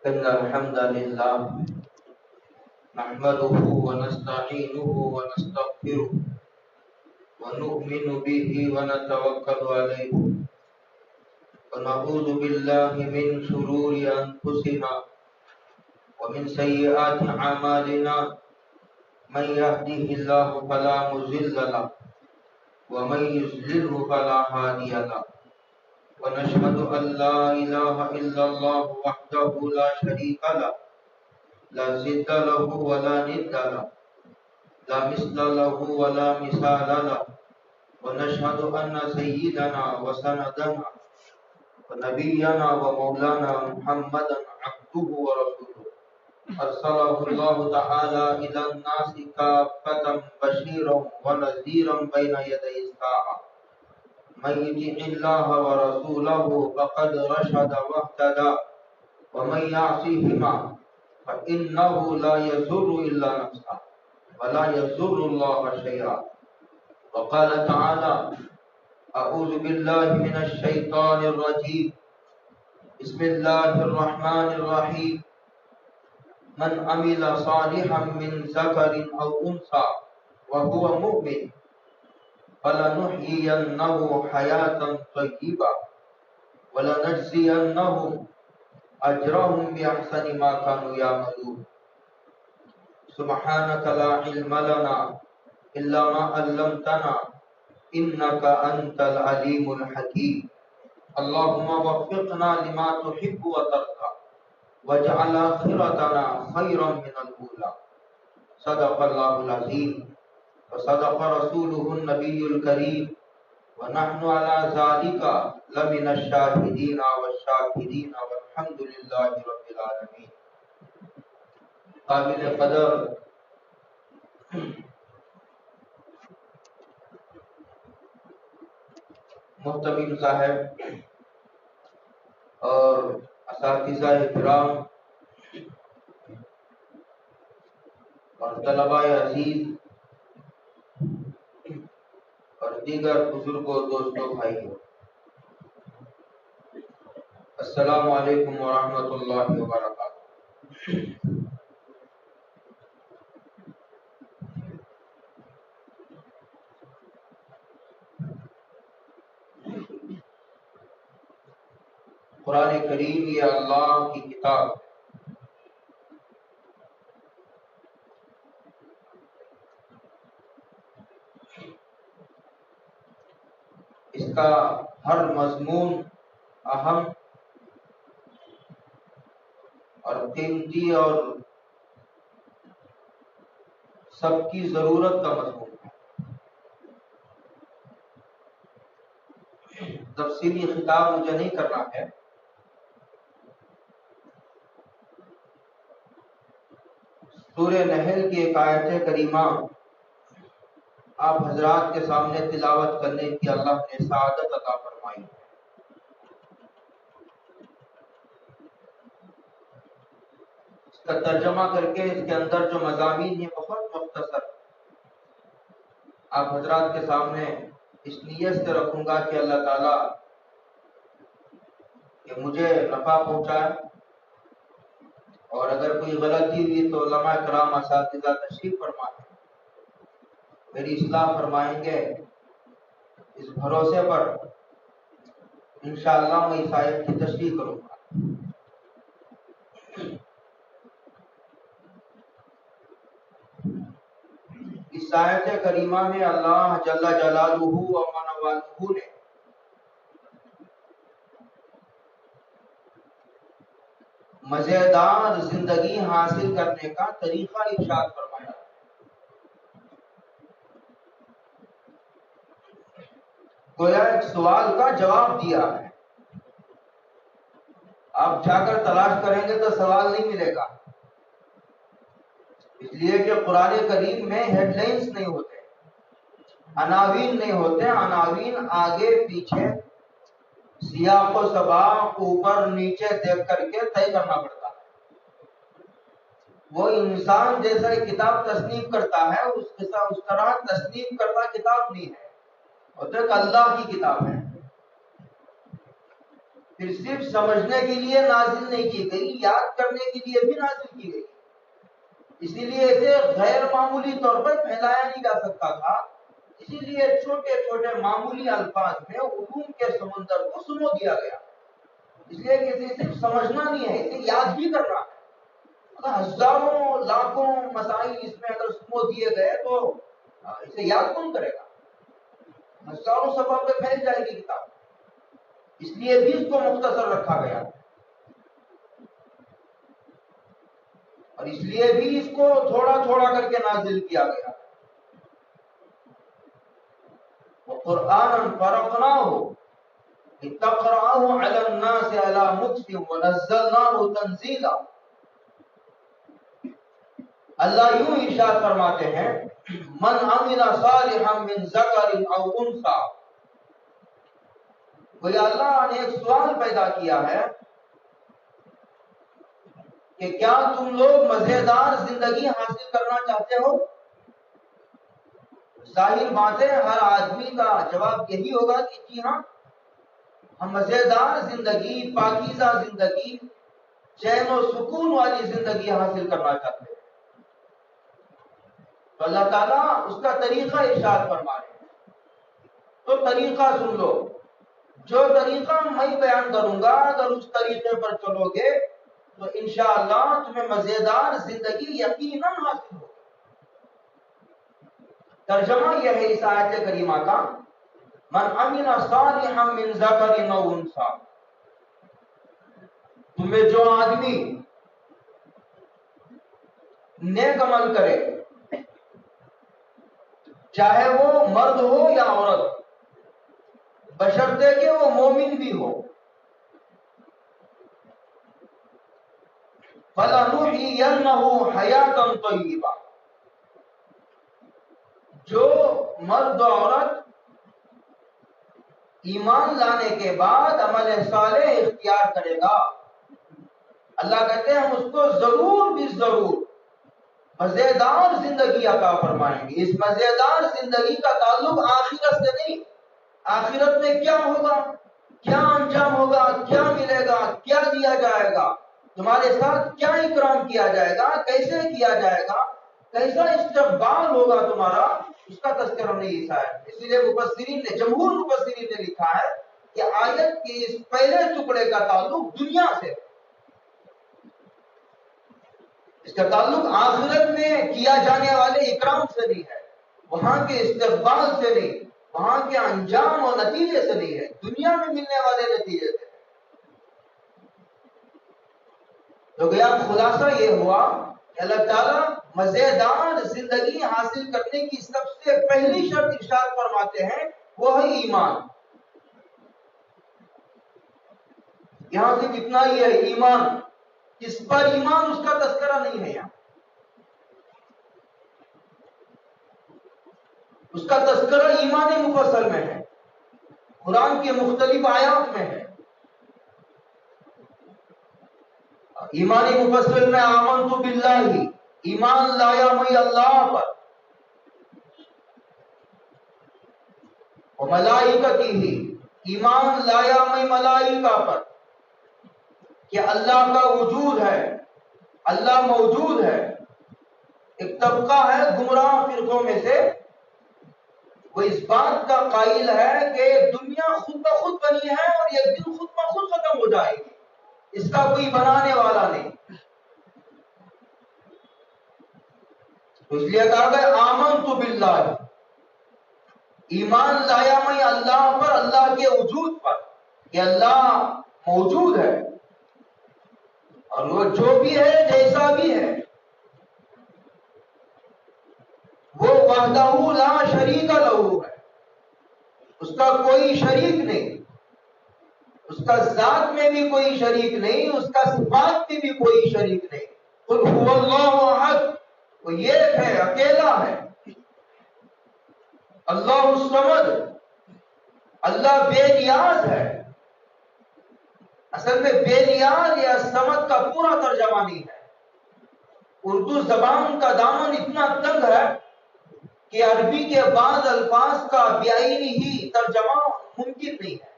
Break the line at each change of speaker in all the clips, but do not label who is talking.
إن الحمد لله نحمده ونستعينه ونستغفره ونؤمن به ونتوكل عليه ونعوذ بالله من شرور أنفسنا ومن سيئات أعمالنا من يهده الله فلا مضل له ومن يضلل فلا هادي له ونشهد أن لا إله إلا الله وحده لا شريك له لا ضد له ولا ند له لا مثل له ولا مثال له ونشهد أن سيدنا وسندنا ونبينا ومولانا محمدا عبده ورسوله أرسله الله تعالى إلى الناس كافة بشيرا ونذيرا بين يدي الساعة من يطع الله ورسوله فقد رشد واهتدى ومن يعصيهما فإنه لا يضر إلا نفسه ولا يضر الله شيئا وقال تعالى أعوذ بالله من الشيطان الرجيم بسم الله الرحمن الرحيم من عمل صالحا من ذكر أو أنثى وهو مؤمن فلنحيينه حياة طيبة ولنجزينهم أجرهم بأحسن ما كانوا يعملون سبحانك لا علم لنا إلا ما علمتنا إنك أنت العليم الحكيم اللهم وفقنا لما تحب وترضى واجعل آخرتنا خيرا من الأولى صدق الله العظيم وصدق رسوله النبي الكريم ونحن على ذلك لمن الشاهدين والشاكرين والحمد لله رب العالمين. قابل قدر محتمم صاحب اور اساتذہ کرام اور طلباء عزیز اور دیگر بزرگوں دوستوں بھائیوں، السلام علیکم ورحمۃ اللہ وبرکاتہ۔ قرآن کریم یہ اللہ کی کتاب اس کا ہر مضمون اہم اور قیمتی اور سب کی ضرورت کا مضمون ہے۔ تفصیلی خطاب مجھے نہیں کرنا ہے، سورہ نحل کی ایک آیت کریمہ آپ حضرات کے سامنے تلاوت کرنے کی اللہ نے سعادت عطا فرمائی۔ اس کا ترجمہ کر کے اس کے اندر جو مضامین ہیں بہت مختصر آپ حضرات کے سامنے اس نیت سے رکھوں گا کہ اللہ تعالیٰ کہ مجھے نفع پہنچائے، اور اگر کوئی غلطی ہوئی تو علماء کرام اساتذہ تشریف فرمائیں، میری اصلاح فرمائیں گے۔ اس بھروسے پر انشاءاللہ میں اس آیت کی تشریح کروں گا۔ اس آیت کریمہ میں اللہ جل جلالہ و من والہ نے مزیدار زندگی حاصل کرنے کا طریقہ ارشاد فرمایا۔ گویا ایک سوال کا جواب دیا ہے، آپ جا کر تلاش کریں گے تو سوال نہیں ملے گا، اس لیے کہ قرآن کریم میں ہیڈ لائنز نہیں ہوتے، عناوین نہیں ہوتے، عناوین آگے پیچھے سیاق و سباق اوپر نیچے دیکھ کر کے طے کرنا پڑتا ہے۔ وہ انسان جیسا کتاب تصنیف کرتا ہے اس طرح تصنیف کرتا کتاب نہیں ہے، اور تو ایک اللہ کی کتاب ہے۔ پھر صرف سمجھنے کے لیے نازل نہیں کی گئی، یاد کرنے کے لیے بھی نازل کی گئی، اسی لیے اسے غیر معمولی طور پر پھیلایا نہیں جا سکتا تھا، اسی لیے چھوٹے چھوٹے معمولی الفاظ میں علوم کے سمندر کو سمو دیا گیا، اس لیے کہ اسے صرف سمجھنا نہیں ہے، اسے یاد بھی کرنا ہے۔ اگر ہزاروں لاکھوں مسائل اس میں اگر سمو دیے گئے تو اسے یاد کون کرے گا؟ ہزاروں صفحوں پہ پھیل جائے گی کتاب، اس لیے بھی اس کو مختصر رکھا گیا اور اس لیے بھی اس کو تھوڑا تھوڑا کر کے نازل کیا گیا۔ وَقُرْآنًا فَرَقْنَاهُ لِتَقْرَأَهُ عَلَى النَّاسِ عَلَى مُكْثٍ وَنَزَّلْنَاهُ تَنزِيلًا۔ اللہ یوں ارشاد فرماتے ہیں، من عمل صالحا من ذکر او انثى، گویا اللہ نے ایک سوال پیدا کیا ہے کہ کیا تم لوگ مزیدار زندگی حاصل کرنا چاہتے ہو؟ ظاہر بات ہے ہر آدمی کا جواب یہی ہوگا کہ جی ہاں، ہم مزیدار زندگی، پاکیزہ زندگی، چین و سکون والی زندگی حاصل کرنا چاہتے ہیں۔ تو اللہ تعالیٰ اس کا طریقہ ارشاد فرما رہے ہیں، تو طریقہ سن لو، جو طریقہ میں بیان کروں گا اگر اس طریقے پر چلو گے تو انشاءاللہ تمہیں مزیدار زندگی یقیناً حاصل ہوگی۔ ترجمہ یہ ہے اس آیت کریمہ کا، من عمل صالحا من ذکر او انثى، تمہیں جو آدمی نیک عمل کرے، چاہے وہ مرد ہو یا عورت، بشرطے کہ وہ مومن بھی ہو، فَلَنُحْيِيَنَّهُ حَيَاةً طَيِّبَةً، جو مرد و عورت ایمان لانے کے بعد عمل صالح اختیار کرے گا، اللہ کہتے ہیں ہم اس کو ضرور بھی ضرور مزیدار زندگی عطا فرمائیں گے۔ اس مزیدار زندگی کا تعلق آخرت سے نہیں، آخرت میں کیا ہوگا، کیا انجام ہوگا، کیا ملے گا، کیا دیا جائے گا، تمہارے ساتھ کیا اکرام کیا جائے گا، کیسے کیا جائے گا، کیسا استقبال ہوگا تمہارا، اس کا تذکرہ نہیں اس آیت۔ اسی لیے مفسرین نے، جمہور مفسرین نے لکھا ہے کہ آیت کے اس پہلے ٹکڑے کا تعلق دنیا سے، اس کا تعلق آخرت میں کیا جانے والے اکرام سے نہیں ہے، وہاں کے استقبال سے نہیں، وہاں کے انجام اور نتیجے سے نہیں ہے، دنیا میں ملنے والے نتیجے سے۔ تو گیا خلاصہ یہ ہوا کہ اللہ تعالیٰ مزیدار زندگی حاصل کرنے کی سب سے پہلی شرط ارشاد فرماتے ہیں، وہ ہے ایمان۔ یہاں سے کتنا ہی ہے ایمان، کس پر ایمان اس کا تذکرہ نہیں ہے یہاں، اس کا تذکرہ ایمان مفصل میں ہے، قرآن کے مختلف آیات میں ہے۔ ایمان مفصل میں آمنت باللہ، ایمان لایا میں اللہ پر، وملائکتہ، ایمان لایا میں ملائکہ پر کہ اللہ کا وجود ہے، اللہ موجود ہے۔ ایک طبقہ ہے گمراہ فرقوں میں سے، وہ اس بات کا قائل ہے کہ دنیا خود بخود بنی ہے اور ایک دن خود بخود ختم ہو جائے گی، اس کا کوئی بنانے والا نہیں۔ تو اس لیے کہا گیا آمنت باللہ، ایمان لایا میں اللہ پر، اللہ کے وجود پر کہ اللہ موجود ہے اور وہ جو بھی ہے جیسا بھی ہے وہ وحدہ لا شریک لہ ہے، اس کا کوئی شریک نہیں، اس کا ذات میں بھی کوئی شریک نہیں، اس کا صفات میں بھی کوئی شریک نہیں۔ قل هو اللہ احد، وہ ایک ہے، اکیلا ہے۔ اللہ الصمد، اللہ بے نیاز ہے۔ اصل میں بے نیاز یا صمد کا پورا ترجمہ نہیں ہے، اردو زبان کا دامن اتنا تنگ ہے کہ عربی کے بعض الفاظ کا بعینی ہی ترجمہ ممکن نہیں ہے۔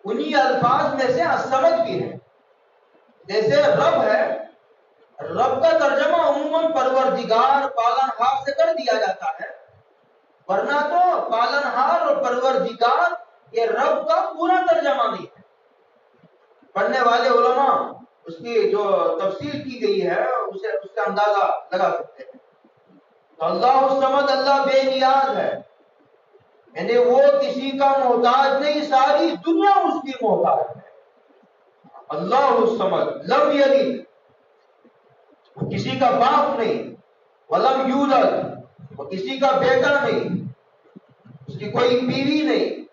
انہی الفاظ میں سے الصمد بھی ہے. جیسے رب ہے، رب کا ترجمہ عموماً پروردگار پالنہار سے کر دیا جاتا ہے، ورنہ تو پالنہار اور پروردگار یہ رب کا پورا ترجمہ نہیں ہے. پڑھنے والے علماء اس کی جو تفسیر کی گئی ہے اس کا اندازہ لگا سکتے ہیں. تو اللہ الصمد، اللہ بے نیاز ہے، یعنی وہ کسی کا محتاج نہیں، ساری دنیا اس کی محتاج ہے. اللہ الصمد لم یلد، وہ کسی کا باپ نہیں، ولم یولد، وہ کسی کا بیٹا نہیں، اس کی کوئی بیوی نہیں،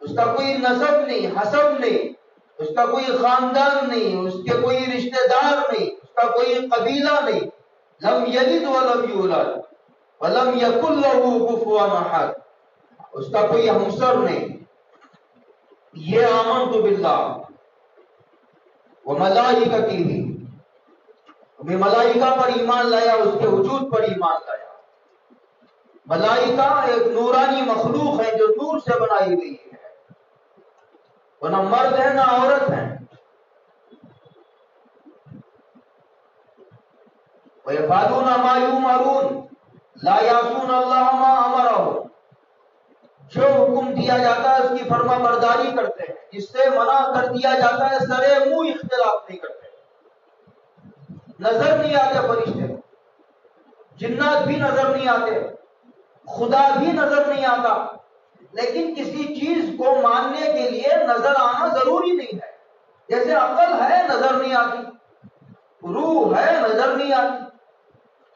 اس کا کوئی نسب نہیں، حسب نہیں، اس کا کوئی خاندان نہیں، اس کے کوئی رشتہ دار نہیں، اس کا کوئی قبیلہ نہیں. لم یلد ولم یولد ولم یکن لہ کفوا احد، اس کا کوئی ہمسر نہیں. یہ آمنت باللہ وملائکتہ، میں ملائکہ پر ایمان لایا، اس کے وجود پر ایمان لایا. ملائکہ ایک نورانی مخلوق ہے جو نور سے بنائی گئی ہے، وہ نہ مرد ہے نہ عورت ہے. وَيَفْعَلُونَ مَا يُؤْمَرُونَ لَا يَعْصُونَ اللَّهَ مَا أَمَرَهُمْ، جو حکم دیا جاتا ہے اس کی فرما برداری کرتے ہیں، جس سے منع کر دیا جاتا ہے سرے منہ اختلاف نہیں کرتے. نظر نہیں آتے فرشتے، جنات بھی نظر نہیں آتے، خدا بھی نظر نہیں آتا، لیکن کسی چیز کو ماننے کے لیے نظر آنا ضروری نہیں ہے. جیسے عقل ہے نظر نہیں آتی، روح ہے نظر نہیں آتی،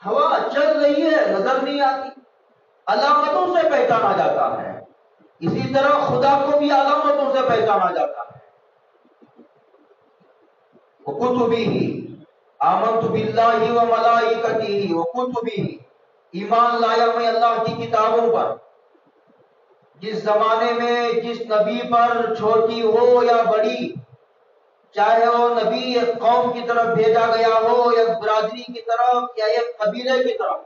ہوا چل رہی ہے نظر نہیں آتی، علامتوں سے پہچانا جاتا ہے. اسی طرح خدا کو بھی علامتوں سے پہچانا جاتا ہے. وَكُتُبِهِ آمنت باللہ وملائکتہ وَكُتُبِهِ، ایمان لایا میں اللہ کی کتابوں پر، جس زمانے میں جس نبی پر چھوٹی ہو یا بڑی، چاہے وہ نبی ایک قوم کی طرف بھیجا گیا ہو، یا برادری کی طرف، یا ایک قبیلے کی طرف،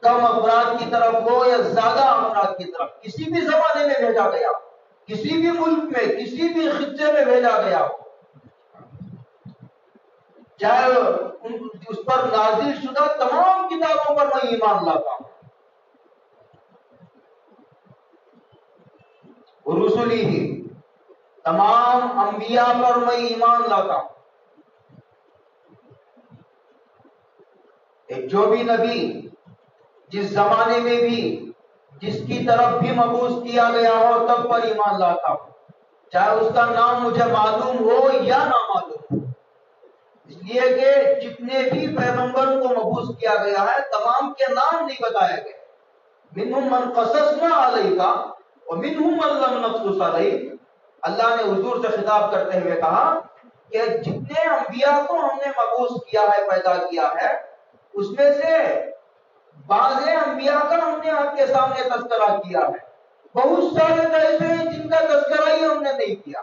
کم افراد کی طرف ہو یا زیادہ افراد کی طرف، کسی بھی زمانے میں بھیجا گیا، کسی بھی ملک میں، کسی بھی خطے میں بھیجا گیا ہو، چاہے اس پر نازل شدہ تمام کتابوں پر میں ایمان لاتا ہوں. رسلی ہی، تمام انبیاء پر میں ایمان لاتا ہوں. جو بھی نبی جس زمانے میں بھی جس کی طرف بھی مبعوث کیا گیا ہو تب پر ایمان لاتا ہوں، چاہے اس کا نام مجھے معلوم ہو یا نہ معلوم ہو. اس لیے کہ جتنے بھی پیغمبروں کو مبعوث کیا گیا ہے تمام کے نام نہیں بتایا گئے. منہم من قصصنا علیک ومنہم من لم نقصص علیک. اللہ نے حضور سے خطاب کرتے ہوئے کہا کہ جتنے انبیاء کو ہم نے مبعوث کیا ہے، پیدا کیا ہے، اس میں سے بعض انبیاء کا ہم نے آپ کے سامنے تذکرہ کیا ہے، بہت سارے ایسے ہیں جن کا تذکرہ ہی ہم نے نہیں کیا.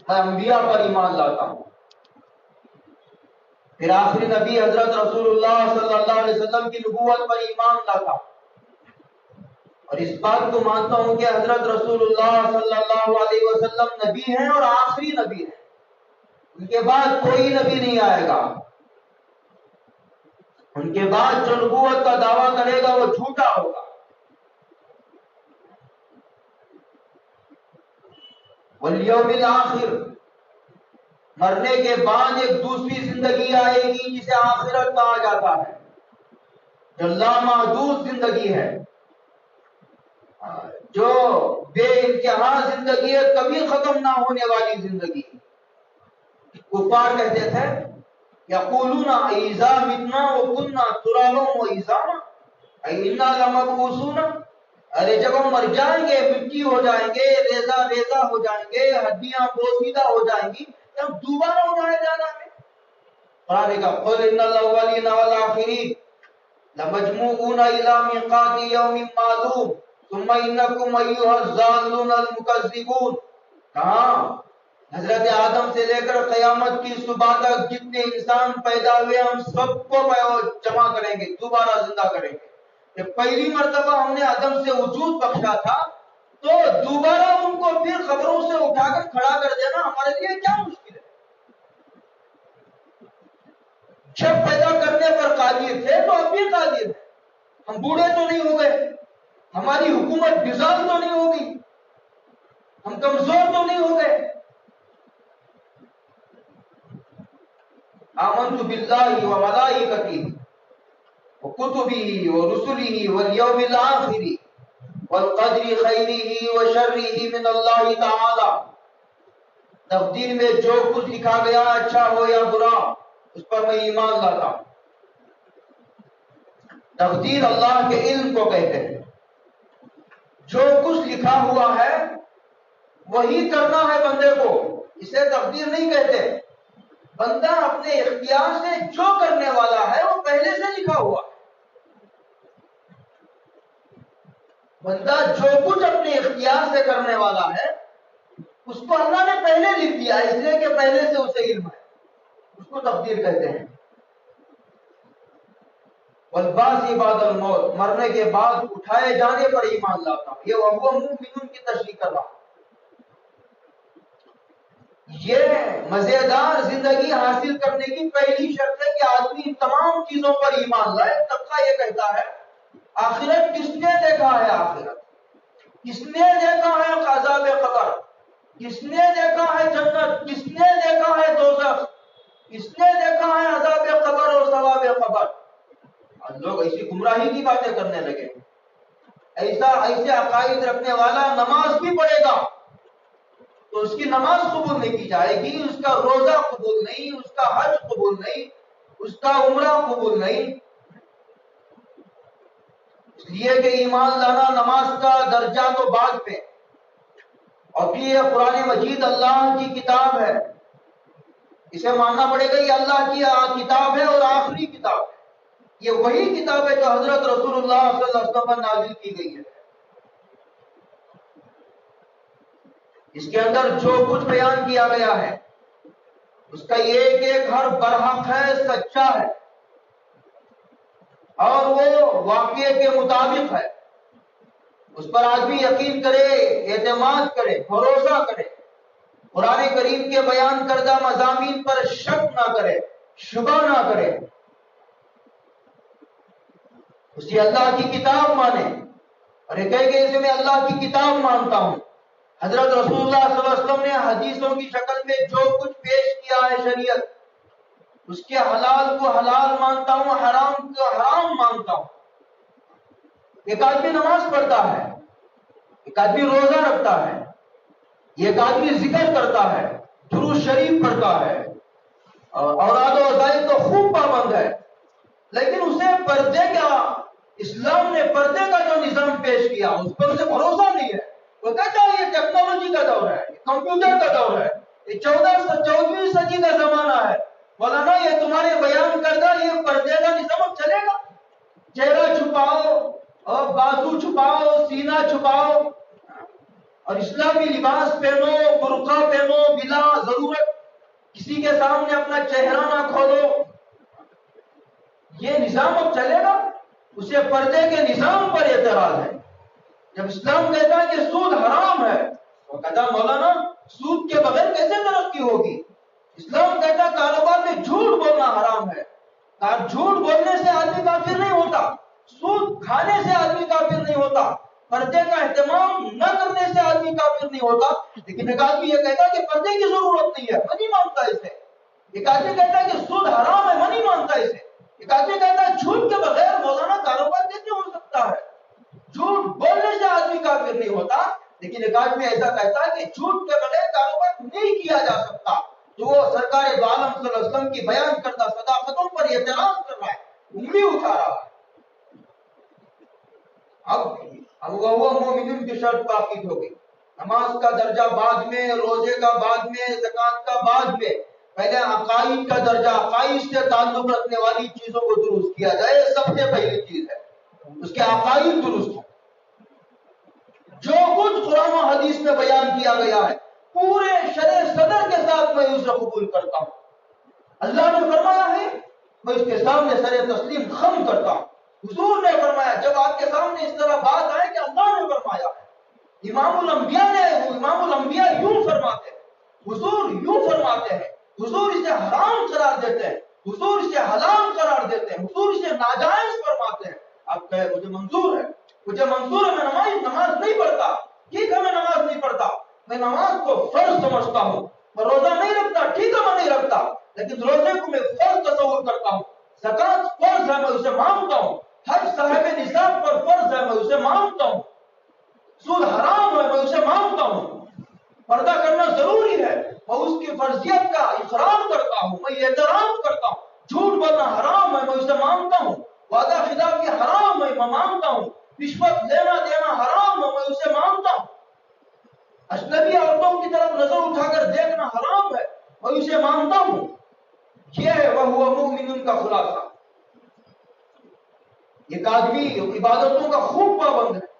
میں انبیاء پر ایمان لاتا ہوں. پھر آخری نبی حضرت رسول اللہ صلی اللہ علیہ وسلم کی نبوت پر ایمان لاتا ہوں، اور اس بات کو مانتا ہوں کہ حضرت رسول اللہ صلی اللہ علیہ وسلم نبی ہیں اور آخری نبی ہیں، ان کے بعد کوئی نبی نہیں آئے گا. ان کے بعد جو نبوت کا دعویٰ کرے گا وہ جھوٹا ہوگا. والیوم الآخر، مرنے کے بعد ایک دوسری زندگی آئے گی جسے آخرت کہا جاتا ہے، جو لامحدود زندگی ہے، جو بے انتہا زندگی ہے، کبھی ختم نہ ہونے والی زندگی. کفار کہتے تھے یقولون اذا متنا وكنا ترابا وعظاما انا لمبعوثون، ارے جب ہم مر جائیں گے، مٹی ہو جائیں گے، ریزہ ریزہ ہو جائیں گے، ہڈیاں بوسیدہ ہو جائیں گی، تب دوبارہ اٹھائے جانا ہے. قرآن کا قل ان الاولین والآخرین لمجموعون الى میقات یوم معلوم ثم انکم ایھا الضالون المکذبون. کہاں حضرت آدم سے لے کر قیامت کی صبح تک جتنے انسان پیدا ہوئے ہم سب کو جمع کریں گے، دوبارہ زندہ کریں گے. کہ پہلی مرتبہ ہم نے عدم سے وجود بخشا تھا تو دوبارہ ان کو پھر خبروں سے اٹھا کر کھڑا کر دینا ہمارے لیے کیا مشکل ہے؟ جب پیدا کرنے پر قادر تھے تو اب بھی قادر ہے. ہم بوڑھے تو نہیں ہو گئے, ہماری حکومت ڈیزالو تو نہیں ہوگی, ہم کمزور تو نہیں ہو گئے. آمنت باللہ وملائکتہ وکتبہ ورسلہ والیوم الآخر والقدر خیرہ وشرہ من اللہ تعالی. تقدیر میں جو کچھ لکھا گیا اچھا ہو یا برا اس پر میں ایمان لاتا ہوں. تقدیر اللہ کے علم کو کہتے ہیں. جو کچھ لکھا ہوا ہے وہی کرنا ہے بندے کو, اسے تقدیر نہیں کہتے. بندہ اپنے اختیار سے جو کرنے والا ہے وہ پہلے سے لکھا ہوا. بندہ جو کچھ اپنے اختیار سے کرنے والا ہے اس کو اللہ نے پہلے لکھ دیا, اس لیے کہ پہلے سے اسے علم ہے, اس کو تقدیر کہتے ہیں. والبعث بعد الموت, مرنے کے بعد اٹھائے جانے پر ایمان لاتا ہوں. یہ وہو مومنون کی تشریح کر رہا ہوں. یہ مزیدار زندگی حاصل کرنے کی پہلی شرط ہے کہ آدمی ان تمام چیزوں پر ایمان لائے. طبقہ یہ کہتا ہے آخرت کس نے دیکھا ہے, آخرت کس نے دیکھا ہے, عذاب قبر کس نے دیکھا ہے, جنت کس نے دیکھا ہے, دوزخ کس نے دیکھا ہے, عذاب قبر اور ثواب قبر. لوگ ایسی گمراہی کی باتیں کرنے لگے. ایسے عقائد رکھنے والا نماز بھی پڑھے گا تو اس کی نماز قبول نہیں کی جائے گی, اس کا روزہ قبول نہیں, اس کا حج قبول نہیں, اس کا عمرہ قبول نہیں. اس لیے کہ ایمان لانا نماز کا درجہ تو بعد پہ, اور پھر یہ قرآن مجید اللہ کی کتاب ہے, اسے ماننا پڑے گا یہ اللہ کی کتاب ہے اور آخری کتاب ہے. یہ وہی کتاب ہے جو حضرت رسول اللہ صلی اللہ علیہ وسلم پر نازل کی گئی ہے. اس کے اندر جو کچھ بیان کیا گیا ہے اس کا ایک ایک ہر برحق ہے, سچا ہے, اور وہ واقعے کے مطابق ہے. اس پر آدمی یقین کرے, اعتماد کرے, بھروسہ کرے. قرآن کریم کے بیان کردہ مضامین پر شک نہ کرے, شبہ نہ کرے. اسی اللہ کی کتاب مانے, اور یہ کہے کہ اسے میں اللہ کی کتاب مانتا ہوں. حضرت رسول اللہ صلی اللہ علیہ وسلم نے حدیثوں کی شکل میں جو کچھ پیش کیا ہے شریعت, اس کے حلال کو حلال مانتا ہوں, حرام کو حرام مانتا ہوں. ایک آدمی نماز پڑھتا ہے, ایک آدمی روزہ رکھتا ہے, ایک آدمی ذکر کرتا ہے, درود شریف پڑھتا ہے, اوراد و وظائف تو خوب پابند ہے, لیکن اسے پردے کا, اسلام نے پردے کا جو نظام پیش کیا اس پر اسے بھروسہ نہیں ہے. وہ کہتا ہے یہ ٹیکنالوجی کا دور ہے, کمپیوٹر کا دور ہے, یہ 14ویں صدی کا زمانہ ہے. مولانا یہ تمہارے بیان کردہ یہ پردے کا نظام چلے گا؟ چہرہ چھپاؤ اور بازو چھپاؤ, سینہ چھپاؤ, اور اسلامی لباس پہنو, برقع پہنو, بلا ضرورت کسی کے سامنے اپنا چہرہ نہ کھولو, یہ نظام اب چلے گا؟ اسے پردے کے نظام پر اعتراض ہے. جب اسلام کہتا ہے کہ سود حرام ہے, وہ کہتا مولانا سود کے بغیر کیسے ترقی ہوگی؟ اسلام کہتا کاروبار میں جھوٹ بولنا حرام ہے. جھوٹ بولنے سے آدمی کافر نہیں ہوتا, سود کھانے سے آدمی کافر نہیں ہوتا, پردے کا اہتمام نہ کرنے سے آدمی کافر نہیں ہوتا. لیکن ایک آدمی یہ کہتا ہے کہ پردے کی ضرورت نہیں ہے, میں نہیں مانتا اسے. ایک آدمی کہتا ہے کہ سود حرام ہے, میں نہیں مانتا اسے. ایک آدمی کہتا ہے جھوٹ کے بغیر مولانا کاروبار کیسے ہو سکتا ہے؟ جھوٹ بولنے سے آدمی کافر نہیں ہوتا. لیکن ایک آدمی ایسا کہتا ہے کہ جھوٹ کے بغیر کاروبار نہیں کیا جا سکتا, تو وہ سرکار دو عالم صلی اللہ علیہ وسلم کی بیان کردہ صداقتوں پر اعتراض کر رہا ہے, انگلی اٹھا رہا ہے. اب وہ مومنین کی شرط باقی ہو گئی. نماز کا درجہ بعد میں, روزے کا بعد میں, زکات کا بعد میں. پہلے عقائد کا درجہ, عقائد سے تعلق رکھنے والی چیزوں کو درست کیا جائے, سب سے پہلی چیز ہے اس کے عقائد درست ہوں. جو کچھ قرآن و حدیث میں بیان کیا گیا ہے پورے شرع صدر کے ساتھ میں اسے قبول کرتا ہوں. اللہ نے فرمایا ہے میں اس کے سامنے سر تسلیم خم کرتا ہوں. حضور نے فرمایا، جب آپ کے سامنے اس طرح بات آئے کہ اللہ نے فرمایا ہے، امام الانبیاء یوں فرماتے ہیں، حضور یوں فرماتے ہیں، حضور اسے حرام قرار دیتے ہیں، حضور اسے حلال قرار دیتے ہیں، حضور اسے ناجائز فرماتے ہیں، آپ کہے مجھے منظور ہے، میں نماز نہیں پڑھتا، ٹھیک ہے میں نماز نہیں پڑھتا، میں نماز کو فرض سمجھتا ہوں، میں روزہ نہیں رکھتا، ٹھیک ہے میں نہیں رکھتا، لیکن روزے کو میں فرض تصور کرتا ہوں، زکات فرض ہے میں اسے مانتا ہوں، حج صاحب نصاب پر فرض ہے میں اسے مانتا ہوں، سود حرام ہے میں اسے مانتا ہوں، پردہ کرنا ضروری ہے میں اس کی فرضیت کا احترام کرتا ہوں، میں احترام کرتا ہوں، جھوٹ بولنا حرام ہے میں اسے مانتا ہوں، وعدہ خلافی حرام ہے میں مانتا ہوں، رشوت لینا دینا حرام ہے میں اسے مانتا ہوں، اجنبی عورتوں کی طرف نظر اٹھا کر دیکھنا حرام ہے میں اسے مانتا ہوں۔ یہ ہے وہ مومنین کا خلاصہ۔ ایک آدمی عبادتوں کا خوب پابند ہے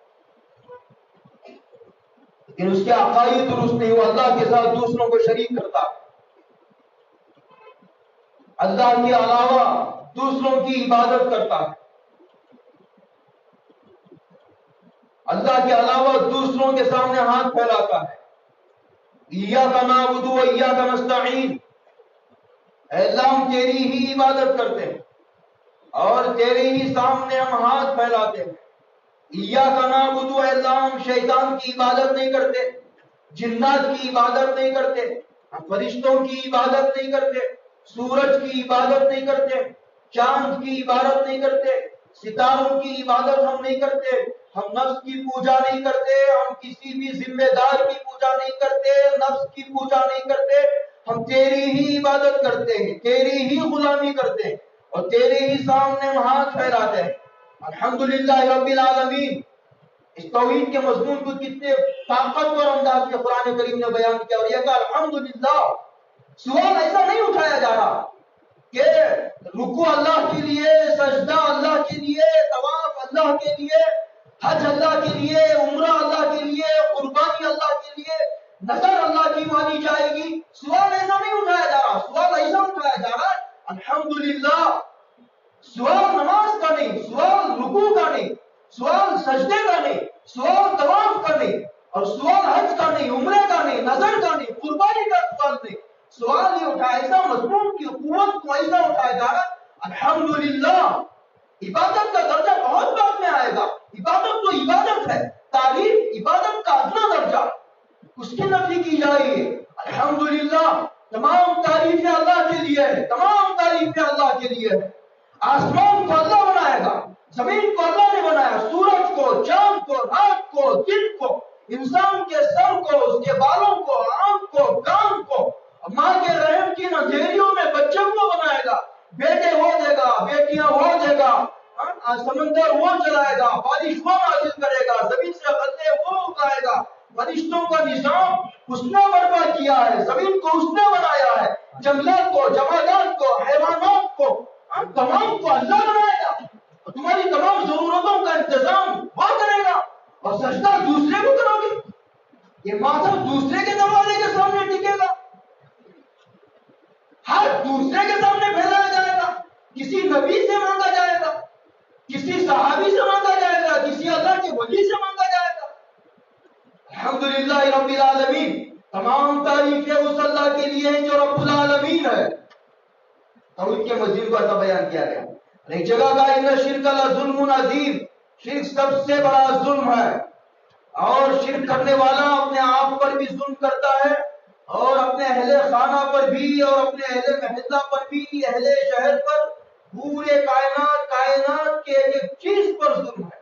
لیکن اس کے عقائد درست نہیں، وہ اللہ کے ساتھ دوسروں کو شریک کرتا ہے، اللہ کے علاوہ دوسروں کی عبادت کرتا ہے، اللہ کے علاوہ دوسروں کے سامنے ہاتھ پھیلاتا ہے، ایاک نعبد و ایاک نستعین، اے اللہ ہم تیری ہی عبادت کرتے ہیں اور تیرے ہی سامنے ہم ہاتھ پھیلاتے ہیں، ایاک نعبد و، اے اللہ ہم شیطان کی عبادت نہیں کرتے، جنات کی عبادت نہیں کرتے، ہم فرشتوں کی عبادت نہیں کرتے، سورج کی عبادت نہیں کرتے، چاند کی عبادت نہیں کرتے، ستاروں کی عبادت ہم نہیں کرتے، ہم نفس کی پوجا نہیں کرتے، ہم کسی بھی ذمہ دار کی پوجا نہیں کرتے، نفس کی پوجا نہیں کرتے، ہم تیری ہی عبادت کرتے ہیں، تیری ہی غلامی کرتے ہیں اور تیرے ہی سامنے ہم ہاتھ پھیلاتے ہیں۔ الحمدللہ رب العالمین۔ اس توحید کے مضمون کو کتنے طاقتور انداز میں قرآن کریم نے بیان کیا، اور یہ کہا الحمدللہ۔ سوال ایسا نہیں اٹھایا جا رہا کہ رکوع اللہ کے لیے، سجدہ اللہ کے لیے، طواف اللہ کے لیے، حج اللہ کے لیے، عمرہ اللہ کے لیے، قربانی اللہ کے لیے، نظر اللہ کی مانی جائے گی۔ سوال ایسا نہیں اٹھایا جا رہا، سوال ایسا اٹھایا جا رہا الحمدللہ۔ سوال نماز کا نہیں، سوال رکوع کا نہیں، سوال سجدے کا نہیں، سوال طواف کا نہیں، اور سوال حج کا نہیں، عمرے کا نہیں، نظر کا نہیں، قربانی کا سوال نہیں۔ سوال یہ اٹھایا، ایسا مضمون کی قوت کو ایسا اٹھایا جا رہا الحمدللہ۔ عبادت کا درجہ بہت بعد میں آئے گا، عبادت تو عبادت ہے، تعریف عبادت کا ادنا درجہ، اس کی نفی کی جا رہی ہے۔ الحمدللہ، تمام تعریفیں اللہ کے لیے ہے، تمام تعریفیں اللہ کے لیے ہے۔ آسمان کو اللہ بنائے گا، زمین کو اللہ نے بنایا، سورج کو، چاند کو، رات کو، دن کو، انسان کے سر کو، اس کے بالوں کو، آنکھ کو، کان کو، ماں کے رحم کی اندھیریوں میں بچے کو بنائے گا، بیٹے وہ دے گا، بیٹیاں وہ دے گا، سمندر وہ چلائے گا، بارش وہ نازل کرے گا، زمین سے غلے وہ اگائے گا، فرشتوں کا نظام اس نے برپا کیا ہے، زمین کو اس نے بنایا ہے، جنگلات کو، جمادات کو، حیوانات کو، تمام کو اللہ بنائے گا، اور تمہاری تمام ضرورتوں کا انتظام وہ کرے گا، اور سجدہ دوسرے کو کرو گے، یہ ماتھا دوسرے کے دروازے کے سامنے ٹکے گا، ہاتھ دوسرے کے سامنے پھیلایا جائے گا، کسی نبی سے مانگا جائے گا، کسی صحابی سے مانگا جائے گا، کسی اللہ کے ولی سے مانگا جائے گا۔ الحمدللہ رب العالمین، تمام تعریفیں اس اللہ کے لیے ہیں جو رب العالمین ہے۔ توحید کے مضمون کو ایسا بیان کیا گیا۔ ایک جگہ کا ان شرک لظلم عظیم، شرک سب سے بڑا ظلم ہے، اور شرک کرنے والا اپنے آپ پر بھی ظلم کرتا ہے، اور اپنے اہل خانہ پر بھی، اور اپنے اہل محلہ پر بھی، اہل شہر پر، پورے کائنات کے ایک ایک چیز پر ظلم ہے،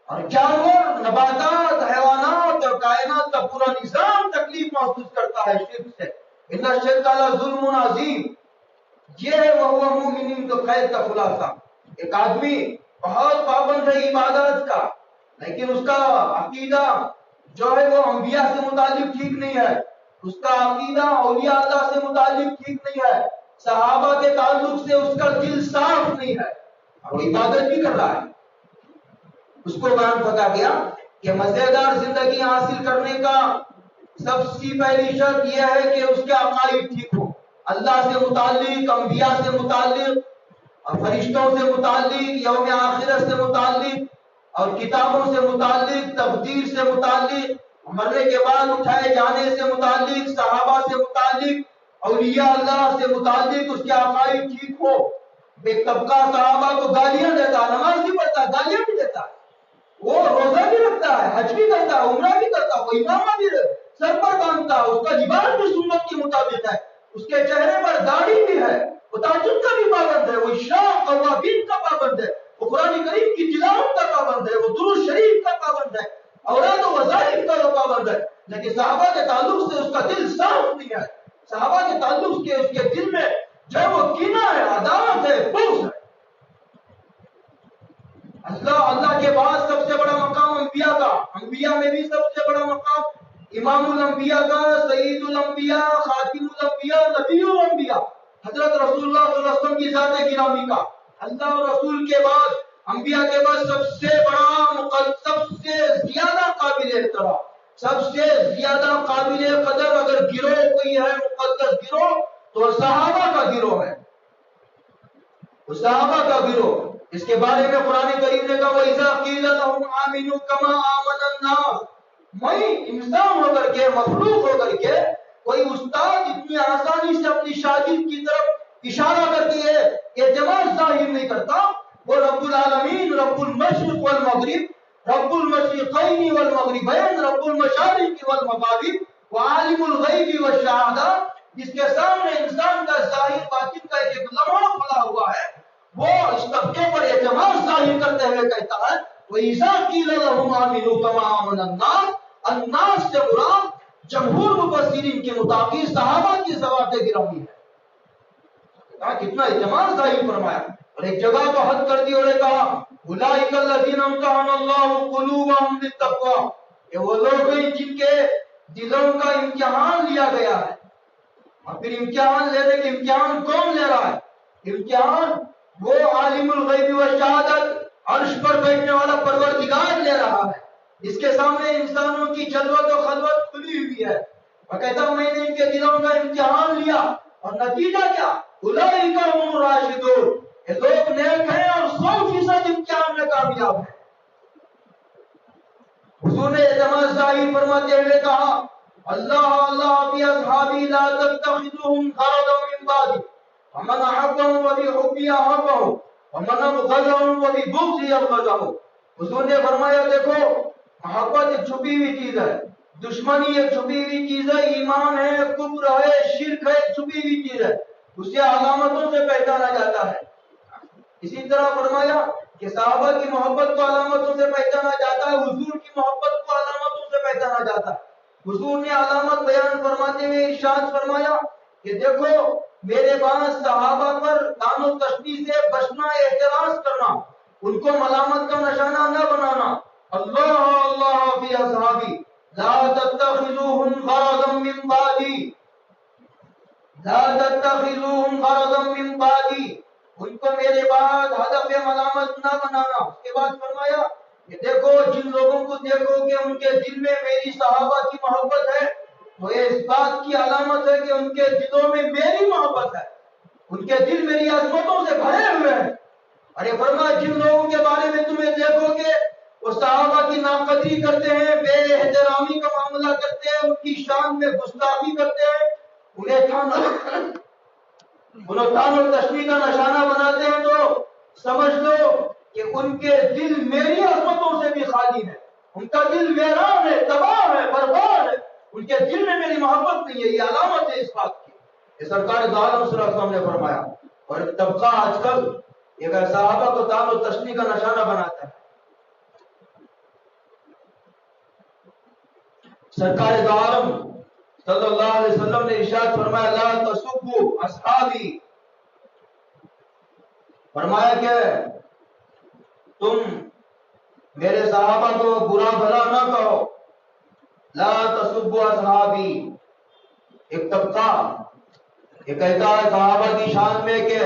اور جانور، نباتات، حیوانات اور کائنات کا پورا نظام تکلیف محسوس کرتا ہے شرک سے۔ ان الشرک لظلم عظیم، یہ ہے وہ مومنین تو خیر کا خلاصہ۔ ایک آدمی بہت پابند ہے عبادت کا، لیکن اس کا عقیدہ جو ہے وہ انبیاء سے متعلق ٹھیک نہیں ہے، اس کا عقیدہ اولیاء اللہ سے متعلق ٹھیک نہیں ہے، صحابہ کے تعلق سے اس کا دل صاف نہیں ہے، اور وہ عبادت بھی کر رہا ہے۔ اس کو بیان بتا گیا کہ مزیدار زندگی حاصل کرنے کا سب سے پہلی شرط یہ ہے کہ اس کے عقائد ٹھیک ہو، اللہ سے متعلق، انبیاء سے متعلق، فرشتوں سے متعلق، یوم آخرت سے متعلق اور کتابوں سے متعلق، تقدیر سے متعلق، مرنے کے بعد اٹھائے جانے سے متعلق، صحابہ سے متعلق، اولیاء اللہ سے متعلق اس کے عقائد ٹھیک ہو۔ ایک طبقہ صحابہ کو گالیاں دیتا، نماز نہیں پڑھتا، گالیاں بھی دیتا، وہ روزہ بھی رکھتا ہے، حج بھی کرتا ہے، عمرہ بھی کرتا، وہ امامہ بھی سر پر باندھتا، اس کا لباس بھی سنت کے مطابق ہے، اس کے چہرے پر داڑھی بھی ہے، وہ تہجد کا بھی پابند ہے، وہ عشاء اوابین کا پابند ہے، وہ قرآن کریم کی تلاوت کا پابند ہے، وہ درود شریف کا پابند ہے، اوراد و وظائف کا وہ پابند ہے۔ لیکن صحابہ کے تعلق سے اس کا دل صاف نہیں ہے، صحابہ کے تعلق سے اس کے دل میں جو وہ کینہ ہے، عداوت ہے، بغض ہے۔ اللہ کے بعد سب سے بڑا مقام انبیاء کا، انبیاء میں بھی سب سے بڑا مقام امام الانبیاء کا، سید الانبیاء، خاتم الانبیاء، نبی الانبیاء، حضرت رسول اللہ صلی اللہ علیہ وسلم کی ذات گرامی کا۔ اللہ اور رسول کے بعد، انبیاء کے بعد سب سے بڑا، سب سے زیادہ قابل احترام، سب سے زیادہ قابل قدر اگر گروہ کوئی ہے، مقدس گروہ، تو صحابہ کا گروہ ہے، صحابہ کا گروہ۔ اس کے بارے میں قرآن کریم نے کہا وَإِذَا قِيلَ لَهُمْ آمِنُوا كَمَا آمَنَ النَّاسُ۔ میں انسان ہو کر کے، مخلوق ہو کر کے، کوئی استاد اتنی آسانی سے اپنی شاگرد کی طرف اشارہ کر کے اعتماد ظاہر نہیں کرتا۔ وہ رب العالمین، رب المشرق والمغرب، رب المشرقین والمغربین، رب المشارق والمغارب، وعالم الغیب والشہادہ، جس کے سامنے انسان کا ظاہر باطن کا ایک لمحہ کھلا ہوا ہے، وہ اس طبقے پر اعتماد ظاہر کرتے ہوئے کہتا ہے وَإِذَا قِيلَ لَهُمْ آمِنُوا كَمَا آمَنَ النَّاسُ۔ الناس سے مراد جمہور مفسرین کے مطابق صحابہ کی ذوات گرامی ہے۔ کتنا اعتماد ظاہر فرمایا، اور ایک جگہ تو حد کر دی اور نے کہا اولئک الذین امتحن اللہ قلوبهم للتقوی، یہ وہ لوگ ہیں جن کے دلوں کا امتحان لیا گیا ہے۔ اور پھر امتحان لینے کے امتحان کون لے رہا ہے؟ امتحان وہ عالم الغیب و شہادت، عرش پر بیٹھنے والا پروردگار لے رہا ہے، جس کے سامنے انسانوں کی جلوت و خلوت کھلی ہوئی ہے۔ وہ کہتا ہوں میں نے ان کے دلوں کا امتحان لیا، اور نتیجہ کیا؟ اولئک هم الراشدون، یہ لوگ نیک ہیں اور 100% امتحان میں کامیاب ہیں۔ حضور نے اعتماد ظاہر فرماتے ہوئے کہا اللہ فی اصحابی لا تتخذوهم غرضا من بعدی، ومن احبهم وبحبی احبهم ومن ابغضهم وببغضی ابغضه۔ حضور نے فرمایا دیکھو، محبت ایک چھپی ہوئی چیز ہے، دشمنی ایک چھپی ہوئی چیز ہے، ایمان ہے، کفر ہے، شرک ہے، ایک چھپی ہوئی چیز ہے، اسے علامتوں سے پہچانا جاتا ہے۔ اسی طرح فرمایا کہ صحابہ کی محبت کو علامتوں سے پہچانا جاتا ہے، حضور کی محبت کو علامتوں سے پہچانا جاتا ہے۔ حضور نے علامت بیان فرماتے ہوئے ارشاد فرمایا کہ دیکھو میرے بعد صحابہ پر طعن و تشنیع سے بچنا، اعتراض کرنا، ان کو ملامت کا نشانہ نہ بنانا۔ اللہ فی اصحابی لا تتخذوهم غرضا من بعدی، لا تتخذوهم غرضا من بعدی، ان کو میرے بعد ہدف ملامت نہ بنانا۔ اس کے بعد فرمایا کہ دیکھو جن لوگوں کو دیکھو کہ ان کے دل میں میری صحابہ کی محبت ہے، تو یہ اس بات کی علامت ہے کہ ان کے دلوں میں میری محبت ہے، ان کے دل میری عظمتوں سے بھرے ہوئے ہیں۔ اور یہ فرمایا جن لوگوں کے بارے میں تمہیں دیکھو کہ وہ صحابہ کی ناقدری کرتے ہیں، بے احترامی کا معاملہ کرتے ہیں، ان کی شان میں گستاخی کرتے ہیں، انہیں طعن و تشنیع کا نشانہ بناتے ہیں، تو سمجھ لو کہ ان کے دل میری عظمتوں سے بھی خالی ہے، ان کا دل ویران ہے، تباہ ہے، برباد ہے، ان کے دل میں میری محبت نہیں ہے۔ یہ علامت ہے اس بات کی، یہ سرکار دو عالم صلی اللہ علیہ وسلم نے فرمایا۔ اور ایک طبقہ آج کل یہ صحابہ کو طعن و تشنیع کا نشانہ بناتا ہے۔ سرکار دو عالم صلی اللہ علیہ وسلم نے ارشاد فرمایا لا تسبوا اصحابی، فرمایا کہ تم میرے صحابہ کو برا بھلا نہ کہو، لا تسبوا اصحابی۔ ایک طبقہ یہ کہتا ہے صحابہ کی شان میں کہ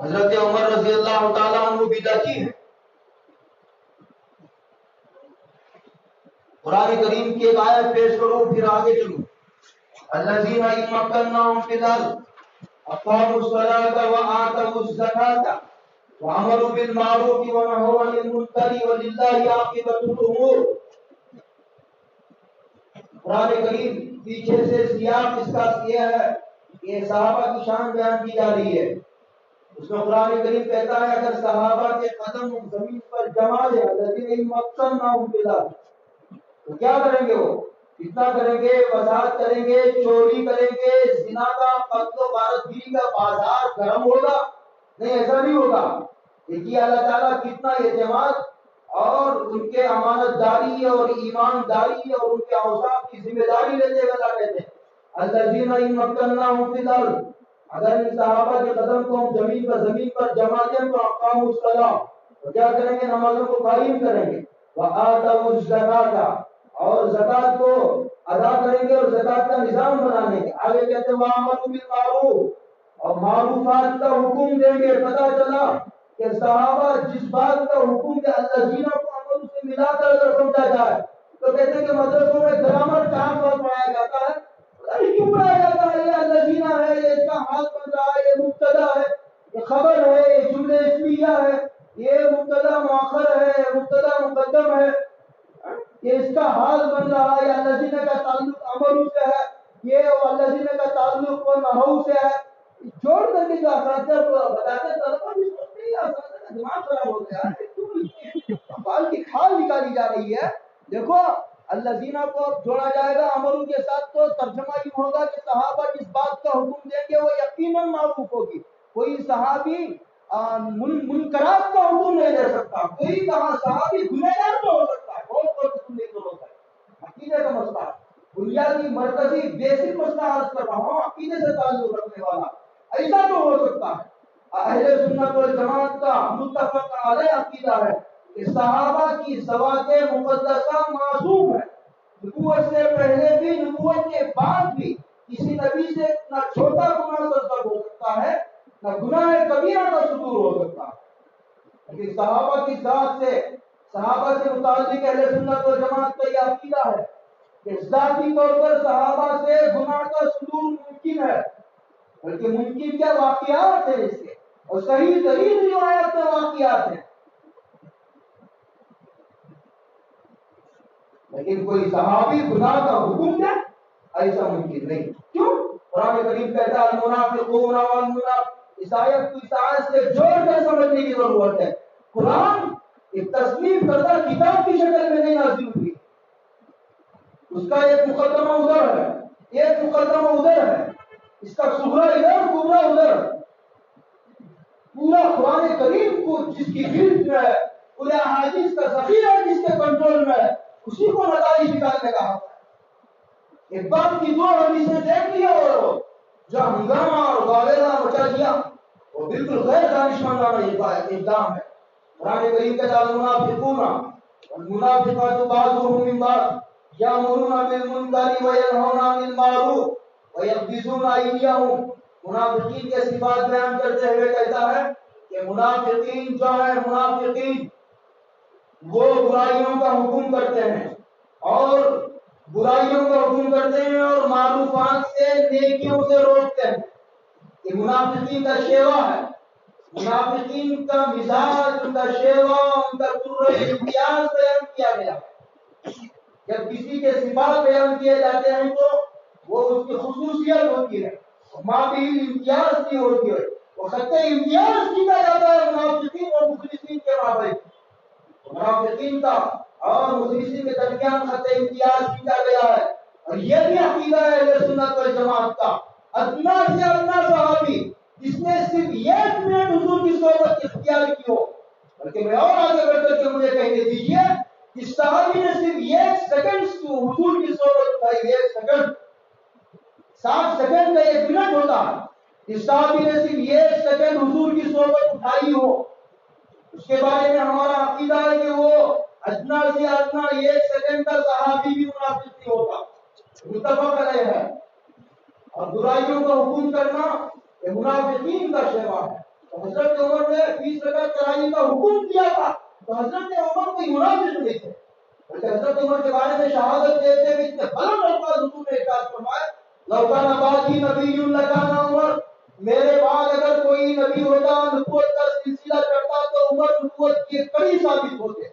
حضرت عمر رضی اللہ تعالیٰ عنہ بدعتی ہے۔ قرآن کریم کی ایک آیت پیش کرو پھر آگے چلو۔ الذین ان مکناہم فی الارض، اقاموا الصلاة وآتوا الزکاة وامروا بالمعروف ونهوا عن المنکر وللہ عاقبۃ الامور. قرآن کریم پیچھے سے سیاق اس کا یہ ہے کہ صحابہ کی شان بیان کی جا رہی ہے. اس میں قرآن کریم کہتا ہے اگر صحابہ کے قدم زمین پر جما دے لیکن مقصد نہ ہوں فی الحال تو کیا کریں گے؟ وہ اتنا کریں گے، فساد کریں گے، چوری کریں گے، زنا کا، قتل و غارت گیری کا بازار گرم ہوگا؟ نہیں، ایسا نہیں ہوگا. دیکھیے اللہ تعالیٰ کتنا اعتماد اور ان کے امانت داری اور ایمانداری اور ان کے اوصاف کی ذمہ داری لیتے ہوئے اللہ کہتے ہیں الذین ان مکناہم فی الارض، اگر ان صحابہ کے قدم کو ہم زمین پر جما دیں تو اقاموا الصلاۃ، تو کیا کریں گے؟ نمازوں کو قائم کریں گے. وآتوا الزکاۃ، اور زکات کو ادا کریں گے اور زکات کا نظام بنانے کے. آگے کہتے ہیں وامروا بالمعروف، اور معروفات کا حکم دیں گے. پتہ چلا کہ صحابہ جس بات کا حکم کے الذین کو عمل سے ملا کر اگر سمجھا جائے تو کہتے ہیں کہ مدرسوں میں گرامر 4 سال پڑھایا جاتا ہے. کیوں پڑھایا جاتا ہے؟ یہ الذین ہے، یہ اس کا حال بن رہا ہے، یہ مبتدا ہے، یہ خبر ہے، یہ جملہ اسمیہ ہے، یہ مبتدا مؤخر ہے، مبتدا مقدم ہے، یہ اس کا حال بن رہا ہے. الذین کا تعلق امر سے ہے، یہ الذین کا تعلق نحو سے ہے. جوڑ کر کے جو اساتذہ کو بتاتے ہیں طلبہ بھی سوچتے ہیں اساتذہ کا دماغ خراب ہو گیا ہے، کیوں بال کی کھال نکالی جا رہی ہے. دیکھو الذین کو اب جوڑا جائے گا امروں کے ساتھ تو ترجمہ یہ ہوگا کہ صحابہ جس بات کا حکم دیں گے وہ یقیناً معروف ہوگی. کوئی صحابی منکرات کا حکم نہیں دے سکتا. کوئی صحابی گنہگار تو ہو سکتا ہے، بہت بہت قسم کے لوگ ہیں. عقیدے کا مسئلہ، بنیادی مرکزی بیسک مسئلہ عرض کر رہا ہوں، عقیدے سے تعلق رکھنے والا ایسا تو ہو سکتا ہے. اہل سنت والجماعت کا متفق علیہ عقیدہ ہے کہ صحابہ کی ذوات مقدسہ معصوم ہے. نبوت سے پہلے بھی، نبوت کے بعد بھی کسی نبی سے نہ چھوٹا گناہ صدر ہو سکتا ہے نہ گناہ کبیرہ کا صدور ہو سکتا ہے. لیکن صحابہ کی ذات سے، صحابہ سے متعلق اہل سنت والجماعت کا یہ عقیدہ ہے کہ ذاتی طور پر صحابہ سے گناہ کا صدور ممکن ہے، بلکہ ممکن کیا واقعات ہیں اس کے، اور صحیح ترین روایات میں واقعات ہیں. لیکن کوئی صحابی گناہ کا حکم دے ایسا ممکن نہیں. کیوں؟ قرآن کریم کہتا ہے المنافقون والمنافقات. اس آیت کو اس آیت سے جوڑ کر سمجھنے کی ضرورت ہے. قرآن ایک تصنیف کردہ کتاب کی شکل میں نہیں نازل ہوئی. اس کا ایک مقدمہ ادھر ہے، ایک مقدمہ ادھر ہے، اس کا صغرا ادھر، کبرا ادھر. پورا قرآن کریم کو جس کی گرفت میں ہے، پورے احادیث کا ذخیرہ جس کے کنٹرول میں ہے، اسی کو نتائج نکالنے کا حق ہے. ایک بات کی 2 حدیثیں دیکھ لیا اور جو ہنگامہ اور غالبہ مچا دیا وہ بالکل غیر دانشمندانہ اقدام ہے. قرآن کریم کے تعلق المنافقون والمنافقات بعضهم من بعض یامرون بالمنکر وینہون عن المعروف ویقبضون ایدیہم. منافقین کے صفات بیان کرتے ہوئے کہتا ہے کہ منافقین جو ہے، منافقین وہ برائیوں کا حکم کرتے ہیں اور برائیوں کا حکم کرتے ہیں اور معروفات سے، نیکیوں سے روکتے ہیں. یہ منافقین کا شیوا ہے. منافقین کا مزاج، ان کا شیوا، ان کا امتیاز بیان کیا گیا. جب کسی کے صفات بیان کیے جاتے ہیں تو وہ اس کی خصوصیت ہوتی ہے، ماں بھی امتیاز کی ہوتی ہے. وہ خط امتیاز کیا جاتا ہے منافقین اور مخلصین کے مابین. منافقین کا اور مخلصین کے درمیان خط امتیاز کیا گیا ہے. اور یہ بھی عقیدہ ہے اہل سنت والجماعت کا. ادنا سے ادنا صحابی جس نے صرف 1 منٹ حضور کی صحبت اختیار کی ہو، بلکہ میں اور آگے بڑھ کر کے مجھے کہنے دیجیے کہ صحابی نے صرف 1 سیکنڈ حضور کی صحبت اٹھائی. 1 سیکنڈ، 60 سیکنڈ کا 1 منٹ ہوتا ہے. اس صحابی نے صرف 1 سیکنڈ حضور کی صحبت اٹھائی ہو، اس کے بارے میں ہمارا عقیدہ ہے کہ وہ ادنا سے ادنا 1 سیکنڈ کا صحابی بھی منافق نہیں ہوتا. متفق علیہ ہے. اور برائیوں کا حکم کرنا یہ منافقین کا شیوا ہے. تو حضرت عمر نے 20 رکعت چڑھانے کا حکم کیا تھا تو حضرت عمر کوئی منافق نہیں تھے، بلکہ حضرت عمر کے بارے میں شہادت دیتے ہوئے اتنے بلند الفاظ حضور نے ارشاد فرمایا لو کان باقی نبی لکان عمر. میرے بعد اگر کوئی نبی ہوتا نبوت کا سلسلہ کرتا تو عمر نبوت کے کئی ثابت ہوتے.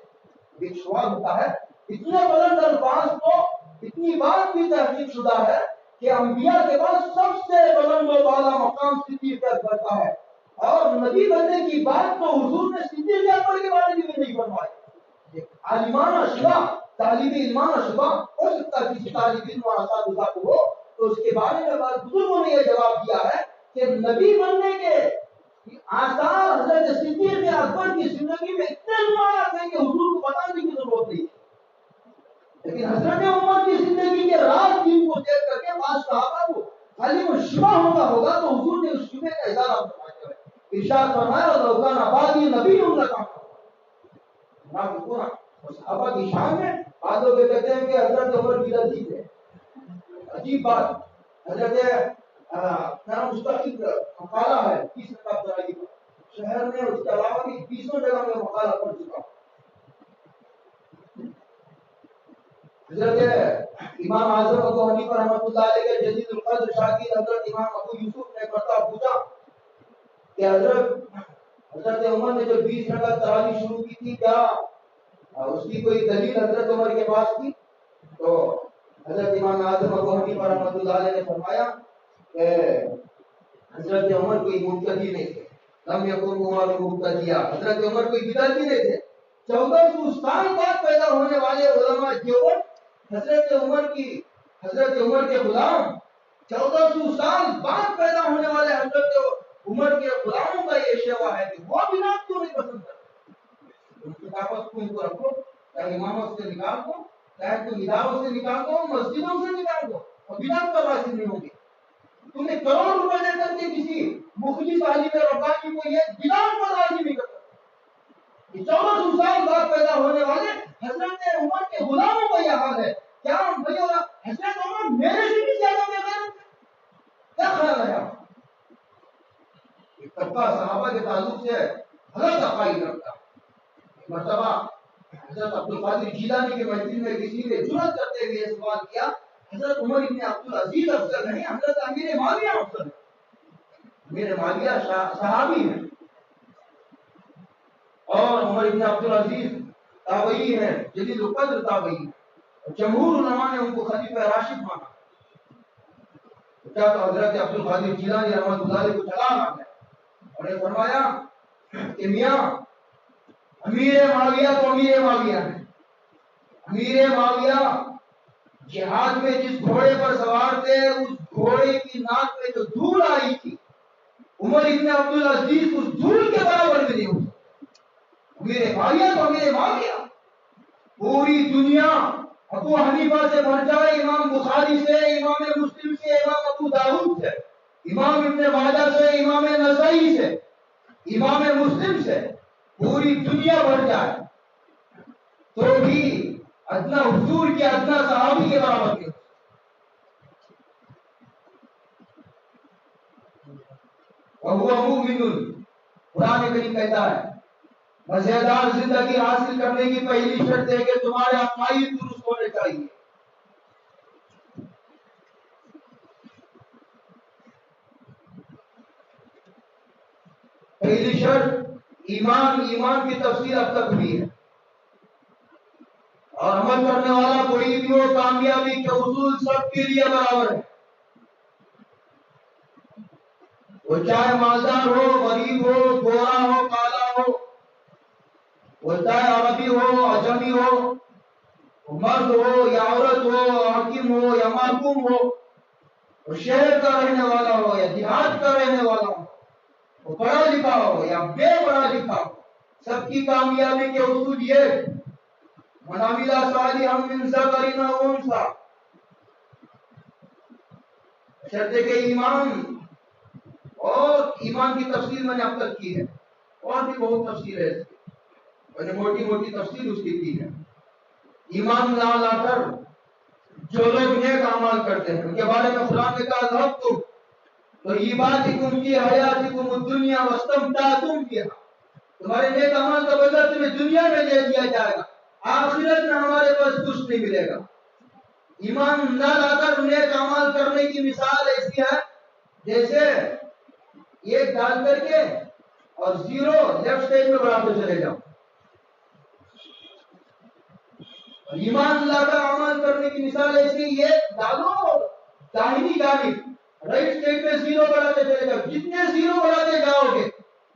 ایک سوال ہوتا ہے اتنے بلند الفاظ کو اتنی بات بھی تحقیق شدہ ہے کہ انبیاء کے بعد سب سے بلند و بالا مقام صدیق کا کرتا ہے اور نبی بننے کی بات تو حضور نے صدیق اکبر کے بارے میں نہیں فرمائی. عالمانہ شبہ طالب علمانہ شبہ ہو سکتا ہے کسی طالب علم اور اساتذہ کو ہو تو اس کے بارے میں بعض بزرگوں نے یہ جواب دیا ہے کہ نبی بننے کے آثار حضرت صدیق اکبر کی زندگی میں اتنے نمایاں ہیں کہ حضور کو بتانے کی ضرورت نہیں. لیکن حضرت عمر کی زندگی کے راز دین کو دیکھ کر کے بعض صحابہ کو خالی وہ شبہ ہوگا تو حضور نے اس شبہ کا اظہار فرمایا ہے. ارشاد فرمایا لو کان بعدی نبی لکان صحابہ کی شان میں بعض لوگ کہتے ہیں کہ حضرت عمر بدعتی تھے. عجیب بات. حضرت میرا مستقل مقالہ ہے 30 کتاب درائی کا شہر میں اس کے علاوہ بھی 20 جگہ میں مقالہ پڑھ چکا ہوں. حضرت امام اعظم ابو حنیفہ رحمۃ اللہ علیہ کے جدید القدر شاگرد حضرت امام ابو یوسف نے پڑھتا پوچھا کہ حضرت عمر نے جو 20 رکعت تراویح شروع کی تھی کیا اس کی کوئی دلیل حضرت عمر کے پاس تھی؟ تو حضرت امام اعظم ابو حنیفہ رحمۃ اللہ علیہ نے فرمایا کہ حضرت عمر کوئی مبتدی نہیں تھے. لم یکن عمر مبتدیا. حضرت عمر کوئی بدعتی نہیں تھے. 1400 سال بعد پیدا ہونے والے علماء دیوبند حضرت عمر کے غلام 1400 سال بعد پیدا ہونے والے حضرت عمر کے غلاموں کا یہ شیوا ہے کہ وہ بدعت کیوں نہیں پسند کرتے. ان کی طاقت کو ان کو رکھو چاہے امامت سے نکال دو چاہے تم اداروں سے نکال دو مسجدوں سے نکال دو اور بدعت پر راضی نہیں ہوگی. تم نے کروڑ روپے دے کر کے کسی مخلص عالم ربانی کو یہ بدعت پر راضی نہیں کر سکتے. 1400 سال بعد پیدا ہونے والے حضرت عمر کے غلاموں کا یہ حال ہے. کیا حضرت عمر میرے سے بھی زیادہ بےغیرت تھے؟ کیا خیال ہے آپ؟ ایک طبقہ صحابہ کے تعلق سے غلط عقائد رکھتا. مرتبہ حضرت عبد القادر جیلانی کے محفل میں کسی نے جرأت کرتے ہوئے سوال کیا حضرت عمر ابن عبد العزیز افضل نہیں حضرت امیر معاویہ افضل ہے؟ امیر معاویہ صحابی ہیں اور عمر ابن عبد العزیز تابعی ہیں جدید القدر تابعی ہیں. جمہور علماء نے ان کو خلیفہ راشد مانا. کیا تو حضرت عبد القادر جیلانی رحمۃ اللہ علیہ کو چلا آ گیا اور نے فرمایا کہ میاں امیر معاویہ تو امیر معاویہ ہیں. امیر معاویہ جہاد میں جس گھوڑے پر سوار تھے اس گھوڑے کی ناک میں جو دھول آئی تھی عمر ابن عبد العزیز اس دھول کے برابر بھی نہیں ہو سکتے. امیر معاویہ تو امیر معاویہ. پوری دنیا ابو حنیفہ سے بھر جائے امام بخاری سے امام مسلم سے امام ابو داؤد سے امام ابن ماجہ سے امام نسائی سے امام مسلم سے پوری دنیا بھر جائے تو بھی ادنا حضور کے ادنا صحابی کے برابر نہیں. وَهُوَ مُؤْمِنٌ. قرآن کریم کہتا ہے مزیدار زندگی حاصل کرنے کی پہلی شرط ہے کہ تمہارے عقائد درست ہونے چاہیے. پہلی شرط ایمان کی تفسیر اب تک ہوئی ہے اور عمل کرنے والا کوئی بھی ہو کامیابی کے اصول سب کے لیے برابر ہے. وہ چاہے مالدار ہو غریب ہو گورا ہو کالا ہو وہ چاہے عربی ہو اجمی ہو مرد ہو یا عورت ہو حاکم ہو یا محکوم ہو وہ شہر کا رہنے والا ہو یا دیہات کا رہنے والا ہو وہ پڑھا لکھا ہو یا بے پڑھا لکھا ہو سب کی کامیابی کے اصول یہ من عمل صالحا من ذکر او انثى. شرط کے ایمان اور ایمان کی تفسیر میں نے اب تک کی ہے اور بھی بہت تفسیر ہے اس کی. میں نے موٹی موٹی تفسیر اس کی ہے. ایمان لا کر جو لوگ نیک اعمال کرتے ہیں ان کے بارے میں قرآن نے کہا ذهبتم طیباتکم فی حیاتکم الدنیا واستمتعتم بها. تمہارے نیک اعمال کا بدلہ تمہیں دنیا میں دے دیا جائے گا آخرت میں ہمارے پاس کچھ نہیں ملے گا. ایمان نہ لا کر نیک اعمال کرنے کی مثال ایسی ہے جیسے ایک ڈال کر کے اور 0 لیفٹ سائڈ میں بڑھاتے چلے جاؤ. ایمان اللہ کا عمل کرنے کی مثال ایسی یہ ڈالو داہنی جانب رائٹ سائڈ میں 0 بڑھاتے چلے جاؤ. جتنے 0 بڑھاتے جاؤ گے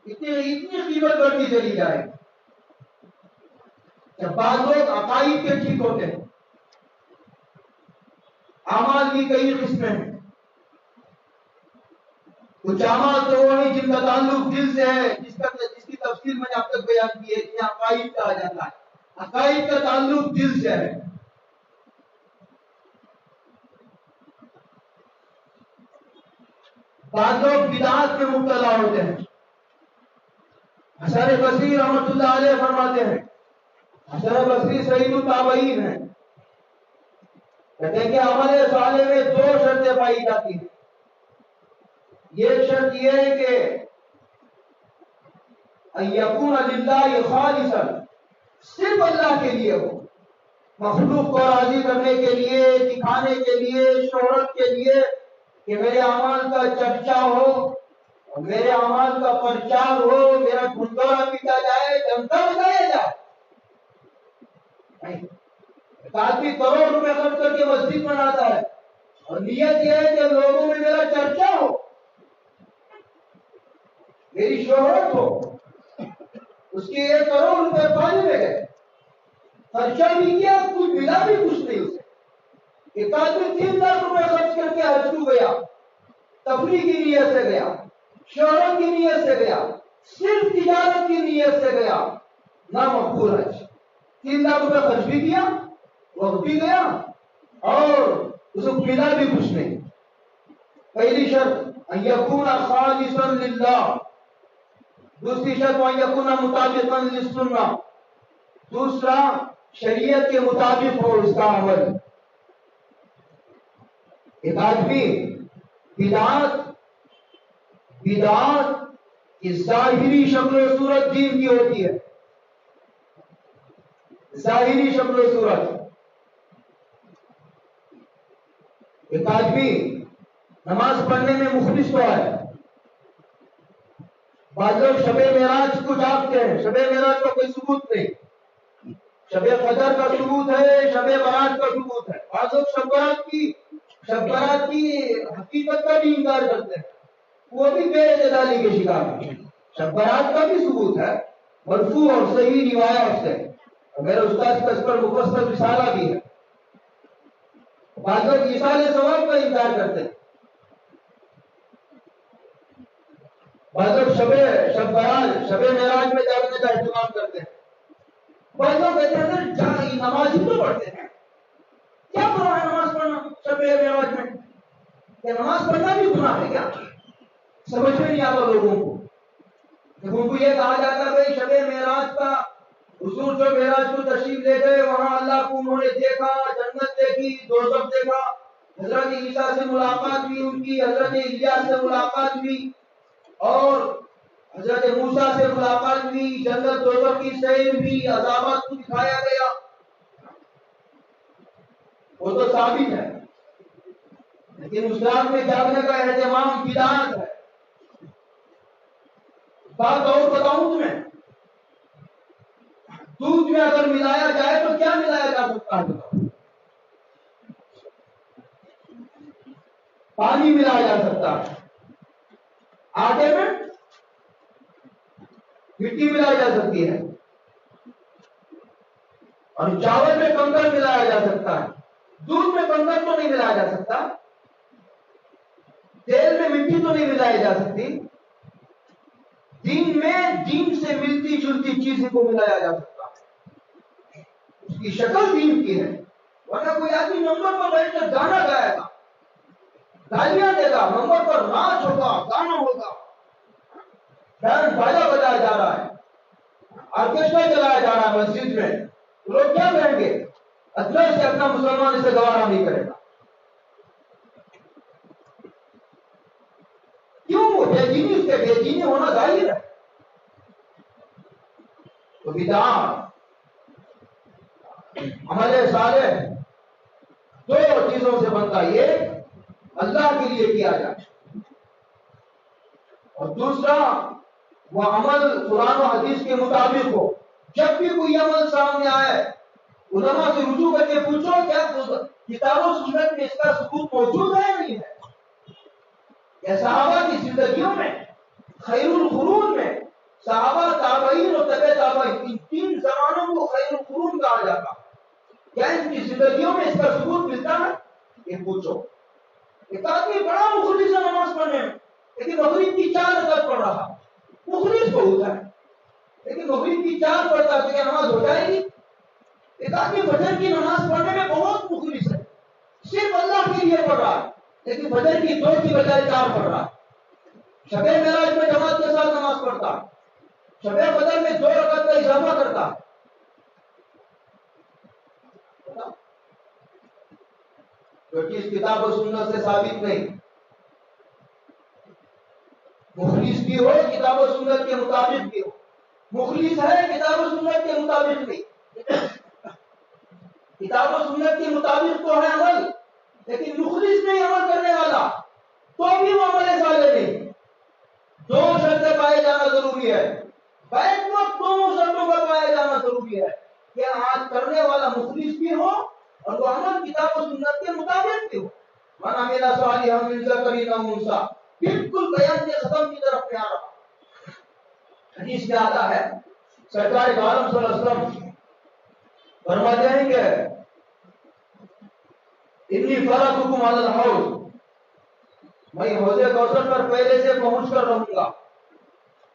اتنی قیمت بڑھتی چلی جائے. جب بعض لوگ عقائد کے ٹھیک ہوتے ہیں، اعمال کی کئی قسمیں ہیں. کچھ اعمال تو وہ ہیں جن کا تعلق دل سے ہے، جس کی تفصیل میں نے اب تک بیان کی ہے کہ عقائد کہا جاتا ہے. عقائد کا تعلق دل سے ہے. بعض لوگ بدعات میں مبتلا ہوتے ہیں. حسن بصری رحمۃ اللہ علیہ فرماتے ہیں، حسن بصری سید التابعین ہیں، کہتے ہیں کہ عمل صالح میں 2 شرطیں پائی جاتی ہیں. یہ شرط یہ ہے کہ ان یکون للہ خالصا، صرف اللہ کے لیے ہو، مخلوق کو راضی کرنے کے لیے، دکھانے کے لیے، شہرت کے لیے، کہ میرے اعمال کا چرچا ہو، میرے اعمال کا پرچار ہو، میرا ڈھنڈورا پیٹا جائے، جنتا بتایا جائے. ایک آدمی کروڑ روپے خرچ کر کے مسجد بناتا ہے اور نیت یہ ہے کہ لوگوں میں میرا چرچا ہو، میری شہرت ہو. اس کے 1 کروڑ روپے پانی میں گئے، خرچہ بھی کیا، کچھ ملا بھی کچھ نہیں اسے. ایک آدمی 3 لاکھ روپے خرچ کر کے حج کو گیا، تفریح کی نیت سے گیا، شہرت کی نیت سے گیا، صرف تجارت کی نیت سے گیا، نہ مقبول حج. 3 لاکھ روپے خرچ بھی کیا، وقت بھی گیا، اور اس کو ملا بھی کچھ نہیں. پہلی شرط ان یکون خالصا للہ، دوسری شرط ان یکون مطابقا للسنہ، دوسرا شریعت کے مطابق ہو اس کا عمل. ایک آدمی بدعات کی ظاہری شکل و صورت دین کی ہوتی ہے، ظاہری شکل و صورت. ایک آدمی نماز پڑھنے میں مخلص تو ہے. بعض لوگ شب معراج کو جاگتے ہیں، شب معراج کا کوئی ثبوت نہیں. شب قدر کا ثبوت ہے، شب برات کا ثبوت ہے. بعض لوگ شب برات کی حقیقت کا بھی انکار کرتے ہیں، وہ بھی بے اعتدالی کے شکار ہیں. شب برات کا بھی ثبوت ہے مرفوع اور صحیح روایات سے، میرے استاد کا اس پر مفصل رسالہ بھی ہے. بعض لوگ ایصال ثواب کا انکار کرتے ہیں. بعض لوگ شب برات، شب معراج میں جاگنے کا اہتمام کرتے ہیں. بعض لوگ کہتے ہیں نماز ہی تو پڑھتے ہیں، کیا گناہ ہے نماز پڑھنا شب معراج میں؟ کہ نماز پڑھنا بھی گناہ ہے کیا؟ سمجھ میں نہیں آتا لوگوں کو. جب ان کو یہ کہا جاتا ہے بھائی شب معراج کا حضور جو معراج کو تشریف لے گئے، وہاں اللہ کو انہوں نے دیکھا، جنت دیکھی، دوزخ دیکھا، حضرت عیسیٰ سے ملاقات ہوئی، ان کی حضرت الیاس سے ملاقات ہوئی، اور حضرت موسیٰ سے ملاقات ہوئی، جنت دوزخ کی سیر ہوئی، عذابات کو دکھایا گیا. وہ تو ثابت ہے، لیکن اس رات میں جاگنے کا اہتمام بدعت ہے. بات اور بتاؤں تمہیں، دودھ میں اگر ملایا جائے تو کیا ملایا جا سکتا ہے بتاؤ؟ پانی ملایا جا سکتا ہے. آٹے میں مٹی ملائی جا سکتی ہے، اور چاول میں کنکر ملایا جا سکتا ہے. دودھ میں کنکر تو نہیں ملایا جا سکتا، تیل میں مٹی تو نہیں ملائی جا سکتی. دین میں دین سے ملتی جلتی چیزیں کو ملایا جا سکتا ہے، اس کی شکل دین کی ہے. ورنہ کوئی آدمی نمبر پر بیٹھ کر گانا گائے گا، گالیاں دے گا، نمبر پر ناچ ہوگا، گانا ہوگا، بینڈ باجا بجایا جا رہا ہے، آرکیسٹرا چلایا جا رہا ہے مسجد میں، لوگ کیا کہیں گے؟ اطلاع سے اپنا مسلمان اسے گوارا نہیں کرے گا. کیوں؟ بے دینی، اس کے بے دینی ہونا ظاہر ہے. تو بدعات عمل صالح 2 چیزوں سے بنتا ہے. یہ اللہ کے لیے کیا جائے، اور دوسرا وہ عمل قرآن و حدیث کے مطابق ہو. جب بھی کوئی عمل سامنے آئے علماء سے رجوع کر کے پوچھو کیا کتاب و سنت میں اس کا ثبوت موجود ہے یا نہیں ہے. یا صحابہ کی زندگیوں میں، خیر القرون میں، صحابہ، تابعین اور تبع تابعین، ان تین زمانوں کو خیر القرون کہا جاتا. کیا ان کی زندگیوں میں اس کا ثبوت ملتا ہے؟ یہ پوچھو. ایک آدمی بڑا مخلص ہے نماز پڑھنے میں، لیکن مغرب کی 4 رکعت پڑھ رہا، مخلص بہت ہے لیکن مغرب کی 4 پڑھتا ہے تو کیا نماز ہو جائے گی؟ ایک آدمی فجر کی نماز پڑھنے میں بہت مخلص ہے، صرف اللہ کے لیے پڑھ رہا ہے، لیکن فجر کی 2 کی بجائے 4 پڑھ رہا ہے. شب معراج میں جماعت کے ساتھ نماز پڑھتا ہے، شب بدر میں 2 رکعت کا اضافہ کرتا ہے. جو چیز کتاب و سنت سے ثابت نہیں، مخلص بھی ہو کتاب و سنت کے مطابق بھی ہو. مخلص ہے کتاب و سنت کے مطابق نہیں. کتاب و سنت کے مطابق تو ہے عمل، لیکن مخلص نہیں عمل کرنے والا تو بھی وہ عمل صالح نہیں. 2 شرطیں پائے جانا ضروری ہے. بیت وقت 2 شرطوں کا پایا جانا ضروری ہے کہ آج کرنے والا مخلص بھی ہو اور وہ عمل کتاب و سنت کے مطابق بھی ہو. من عمل صالحا من ذکر او انثى، بالکل بیان کے ختم کی طرف پیار رہا. حدیث میں آتا ہے سرکار عالم صلی اللہ علیہ وسلم فرماتے ہیں کہ انی فرضکم علی الحوض، میں حوض کوثر پر پہلے سے پہنچ کر رہوں گا.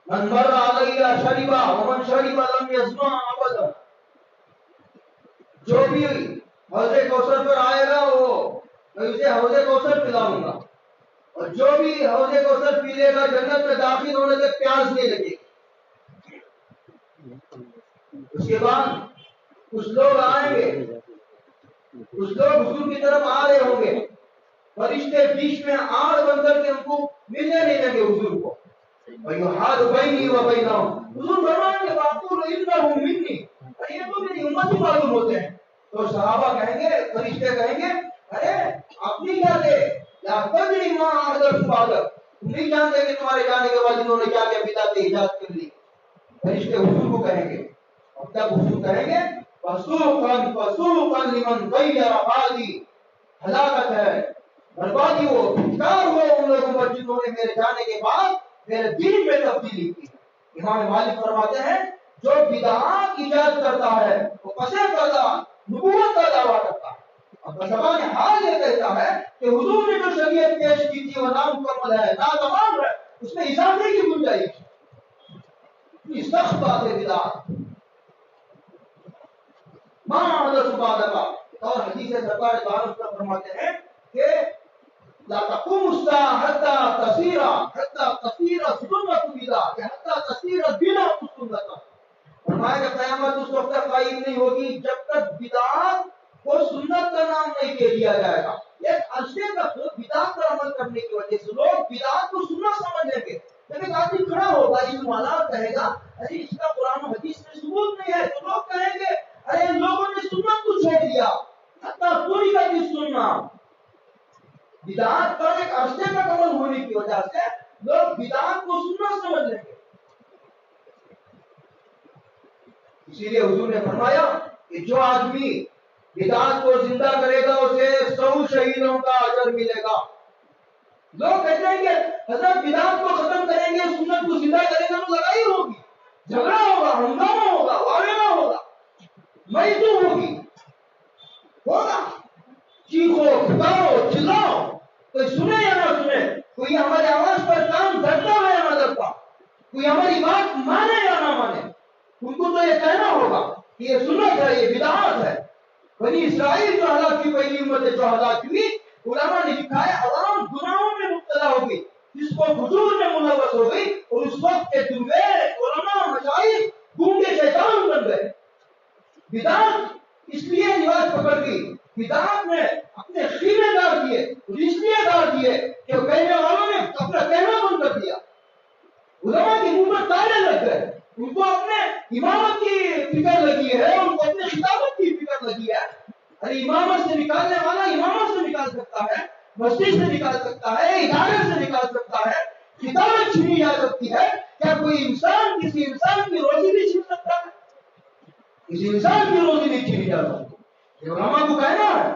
من مر علیہ شربا ومن شرب لم یظمأ ابدا، جو بھی حوض کوثر پر آئے گا وہ میں اسے حوض کوثر پلاؤں گا، اور جو بھی حوض کوثر پی لے گا جنت میں داخل ہونے تک پیاس نہیں لگے گی. اس کے بعد کچھ لوگ آئیں گے، کچھ لوگ حضور کی طرف آ رہے ہوں گے، فرشتے بیچ میں آڑ بن کر کے ان کو ملنے نہیں لگے حضور کو. وَيُحَالُ بَيْنِي وَبَيْنَهُمْ، حضور فرمائیں گے وَأَقُولُ إِنَّهُمْ مِنِّي، ارے یہ تو میری امت ہی معلوم ہوتے ہیں. تو صحابہ کہیں گے، فرشتے کہیں گے ارے اپنی کیا دے یا تدری ما احدث بعدک، تم نہیں جانتے کہ تمہارے جانے کے بعد انہوں نے کیا کیا بدعت ایجاد کر لی. فرشتے حضور کو کہیں گے، اور تب حضور کہیں گے فَسُوقًا فَسُوقًا لِمَنْ غَيَّرَ بَعْدِي، ہلاکت ہے، بربادی ہو، انکار ہو ان لوگوں پر جنہوں نے میرے جانے کے بعد میرے دین میں تبدیلی کی. امام مالک فرماتے ہیں جو بدعات ایجاد کرتا ہے وہ پسے پردہ نبوت کا دعویٰ کرتا ہے، اور بزبان حال یہ کہتا ہے کہ حضور نے جو شریعت پیش کی تھی وہ نامکمل ہے، ناتمام ہے، اس میں اضافے کی گنجائش ہے. اتنی سخت بات ہے بدعات. ماں حضرت بعدک، اور حدیث سرکار دارم کا فرماتے ہیں کہ لا تقوم الساعة حتى تصير سنة بدعة، حتى تصير بدعة سنة. فرمایا کہ قیامت اس وقت تک قائم نہیں ہوگی جب تک بدعات کو سنت کا نام نہیں دے دیا جائے گا. ایک عرصے تک بدعات پر عمل کرنے کی وجہ سے لوگ بدعات کو سنت سمجھ لیں گے. جب ایک آدمی کھڑا ہوگا علم والا کہے گا ارے اس کا قرآن و حدیث میں ثبوت نہیں ہے، تو لوگ کہیں گے ارے ان لوگوں نے سنت کو چھوڑ دیا. حتیٰ پوری کا بھی سننا، بدعات پر ایک عرصے تک عمل ہونے کی وجہ سے لوگ بدعات کو سنت سمجھ لیں گے. اسی لیے حضور نے فرمایا کہ جو آدمی بدعات کو زندہ کرے گا اسے 100 شہیدوں کا اجر ملے گا. لوگ کہتے ہیں کہ حضرت بدعات کو ختم کریں گے، سنت کو زندہ کریں گے تو لڑائی ہوگی، جھگڑا ہوگا، ہنگامہ ہوگا، واویلا ہوگا، میتو ہوگی، ہوگا، چیخو پکارو چلاؤ، کوئی سنے یا نہ سنے، کوئی ہمارے آواز پر کام دھرتا ہے یا نہ دھرتا، کوئی ہماری بات مانے یا نہ مانے. ان کو تو یہ کہنا ہوگا کہ یہ سنت ہے، یہ بدعات ہے. بنی اسرائیل جو ہلاک کی پہلی امت جو ہلاک ہوئی، علماء نے لکھا ہے عوام گناہوں میں مبتلا ہو گئی، جس کو فجور میں ملوث ہو گئی، اور اس وقت کے درویش علماء مشائخ گونگے شیطان بن گئے. بدعات اس لیے رواج پکڑ گئی، بدعات نے اپنے خیمے دار دیے، اس لیے دار دیے کہ کہنے والوں نے اپنا کہنا بند کر دیا. علماء کے منہ پر تالے لگ گئے، ان کو اپنے امامت کی فکر لگی ہے، ان کو اپنے خطابت کی فکر لگی ہے. ارے امامت سے نکالنے والا امامت سے نکال سکتا ہے، مسجد سے نکال سکتا ہے، ادارے سے نکال سکتا ہے، کتابیں چھینی جا سکتی ہے، کیا کوئی انسان کسی انسان کی روزی نہیں چھین سکتا ہے؟ کسی انسان کی روزی نہیں چھینی جا سکتی۔ یہ علماء کو کہنا ہے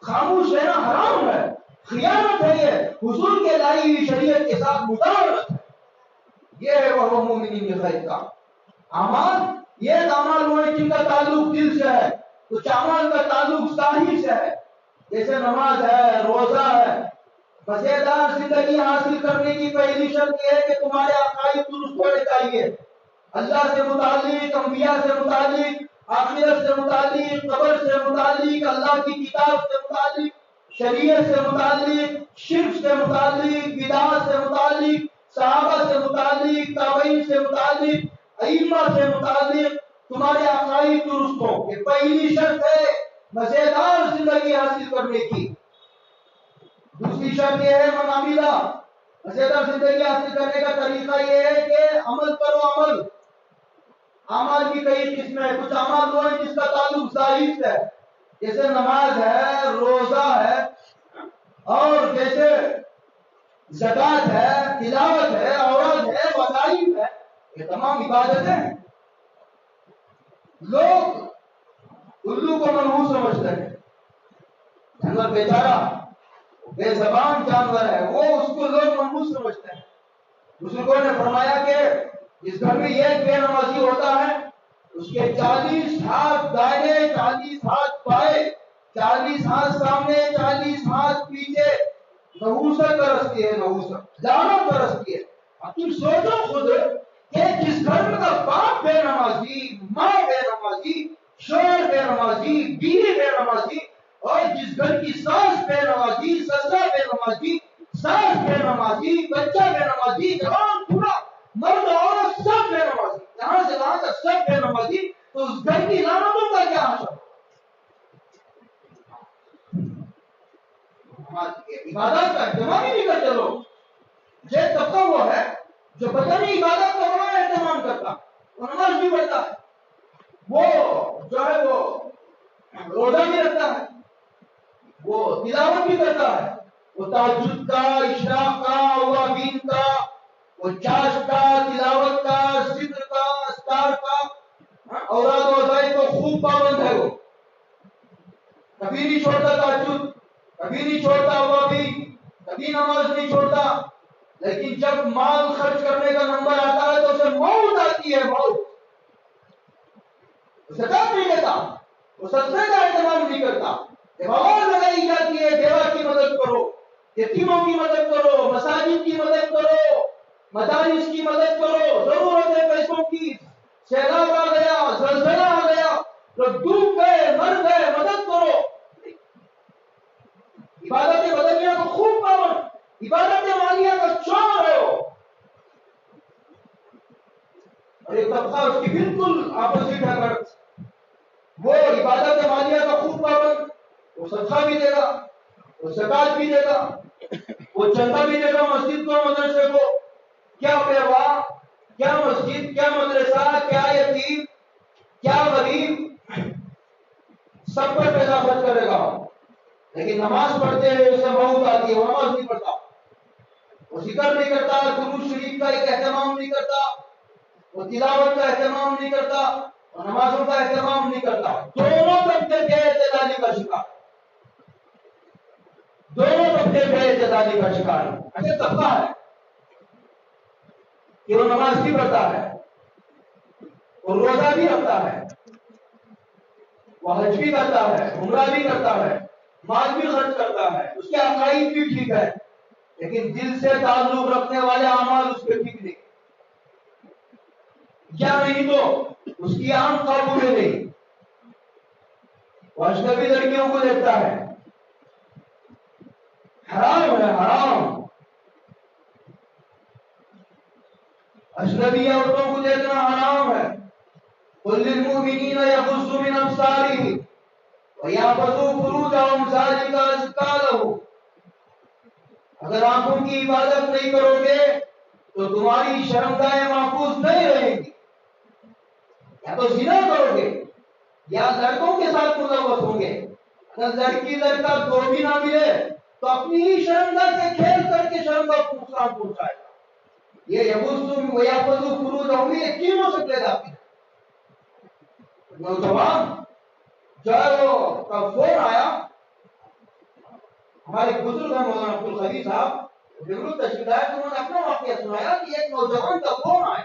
خاموش رہنا حرام ہے، خیانت ہے، یہ حضور کے لائی ہوئی شریعت کے ساتھ مداوت ہے۔ یہ ہے وہ مومنین کے خیر کا اعمال۔ یہ اعمال وہ جن کا تعلق دل سے ہے، کچھ اعمال کا تعلق ظاہر سے ہے، جیسے نماز ہے، روزہ ہے۔ مزیدار زندگی حاصل کرنے کی پہلی شرط یہ ہے کہ تمہارے عقائد درست ہونے چاہیے، اللہ سے متعلق، انبیاء سے متعلق، آخرت سے متعلق، قبر سے متعلق، اللہ کی کتاب سے متعلق، شریعت سے متعلق، شرک سے متعلق، بدعات سے متعلق، صحابہ سے متعلق، تابعین سے متعلق، ائمہ سے متعلق تمہارے عقائد درست ہو۔ یہ پہلی شرط ہے مزیدار زندگی حاصل کرنے کی۔ دوسری شرط یہ ہے مناملہ، مزیدار زندگی حاصل کرنے کا طریقہ یہ ہے کہ عمل کرو۔ عمل اعمال کی کئی قسمیں ہیں، کچھ اعمال وہ ہیں جس کا تعلق ظاہر سے ہے، جیسے نماز ہے، روزہ ہے، اور جیسے زکوٰۃ ہے، تلاوت ہے، اوراد ہے، وظائف ہے، یہ تمام عبادتیں ہیں۔ لوگ الو کو منحوس سمجھتے ہیں، جانور بیچارہ بے زبان جانور ہے، وہ اس کو لوگ منحوس سمجھتے ہیں۔ بزرگوں نے فرمایا کہ جس گھر میں ایک بے نمازی ہوتا ہے اس کے 40 ہاتھ دائیں، 40 ہاتھ بائیں، 40 ہاتھ سامنے، 40 ہاتھ پیچھے نحوست برستی ہے، نحوست لعنت برستی ہے۔ اب تم سوچو خود کہ جس گھر میں کا باپ بے نمازی، ماں بے نمازی، شوہر بے نمازی، بیوی بے نمازی، اور جس گھر کی ساس بے نمازی، سسرا بے نمازی، ساس بے نمازی، بچہ بے نمازی، جوان بوڑھا مرد عورت سب بے نمازی، یہاں سے وہاں تک سب بے نمازی، تو اس گھر کی لعنتوں کا کیا حشر؟ عبادت کا اہتمام ہی نہیں کرتے لوگ۔ یہ طبقہ وہ ہے جو پتہ نہیں عبادت کا بڑا اہتمام کرتا، وہ نماز بھی پڑھتا ہے، وہ جو ہے وہ روزہ بھی رکھتا ہے، وہ تلاوت بھی کرتا ہے، وہ تہجد کا، اشراق کا، اوابین کا، وہ چاشت کا، تلاوت کا، ذکر کا، اذکار کا، اوراد و وظائف کو خوب پابند ہے۔ وہ کبھی نہیں چھوڑتا تہجد، کبھی نہیں چھوڑتا اوابین، کبھی نماز نہیں چھوڑتا، لیکن جب مال خرچ کرنے کا نمبر آتا ہے تو اسے موت آتی ہے، موت۔ زکات نہیں دیتا، وہ صدقے کا اہتمام نہیں کرتا۔ جب آواز لگائی جاتی ہے بیوہ کی مدد کرو، یتیموں کی مدد کرو، مساجد کی مدد کرو، مدارس کی مدد کرو، ضرورت ہے پیسوں کی، سیلاب آ گیا، زلزلہ آ گیا، لوگ ڈوب گئے، مر گئے، مدد کرو۔ عبادت بدلیہ کو خوب پابند، عبادت مالیہ کا چور ہے وہ، اور ایک طبقہ اس کی بالکل اپوزٹ ہے۔ وہ عبادت مالیہ کا خوب پابند، وہ صدقہ بھی دے گا، وہ زکات بھی دے گا، وہ چندہ بھی دے گا مسجد کو، مدرسے کو، کیا بیوہ، کیا مسجد، کیا مدرسہ، کیا یتیم، کیا غریب، سب پر پیسہ خرچ کرے گا۔ لیکن نماز پڑھتے ہیں اسے موت آتی ہے، وہ نماز نہیں پڑھتا، وہ ذکر نہیں کرتا، درود شریف کا ایک اہتمام نہیں کرتا، وہ تلاوت کا اہتمام نہیں کرتا، اور نمازوں کا اہتمام نہیں کرتا۔ دونوں طبقے بے اعتدالی کا شکار، دونوں طبقے بے اعتدالی کا شکار۔ ایسے طبقہ ہے کہ وہ نماز بھی پڑھتا ہے، وہ روزہ بھی رکھتا ہے، وہ حج بھی کرتا ہے، عمرہ بھی کرتا ہے، مال بھی خرچ کرتا ہے، اس کے عقائد بھی ٹھیک ہے، لیکن دل سے تعلق رکھنے والے اعمال اس کے ٹھیک نہیں، کیا نہیں تو اس کی آنکھ قابو میں نہیں، وہ اجنبی لڑکیوں کو دیکھتا ہے، حرام ہے، حرام، اجنبی عورتوں کو دیکھنا حرام ہے۔ قل للمؤمنین یغضوا من ابصارهم وَيَحْفَظُوا فُرُوجَهُمْ ذَلِكَ أَزْكَىٰ لَهُمْ۔ اگر آنکھوں کی عبادت نہیں کرو گے تو تمہاری شرمگاہیں محفوظ نہیں رہیں گی، یا تو زنا کرو گے یا لڑکوں کے ساتھ ملوث ہوں گے۔ اگر لڑکی لڑکا دو بھی نہ ملے تو اپنی ہی شرمگاہ سے کھیل کر کے شرمگاہ کو نقصان پہنچائے گا۔ یہ یبوسم و یحفظ فروجہم یہ تینوں سے پیدا کی نوجوان جو کا فون آیا. ہمارے بزرگ ہیں مولانا عبدالقوی صاحب بزرگ تشریف لائے تو انہوں نے اپنا واقعہ سنایا کہ ایک نوجوان کا فون آیا.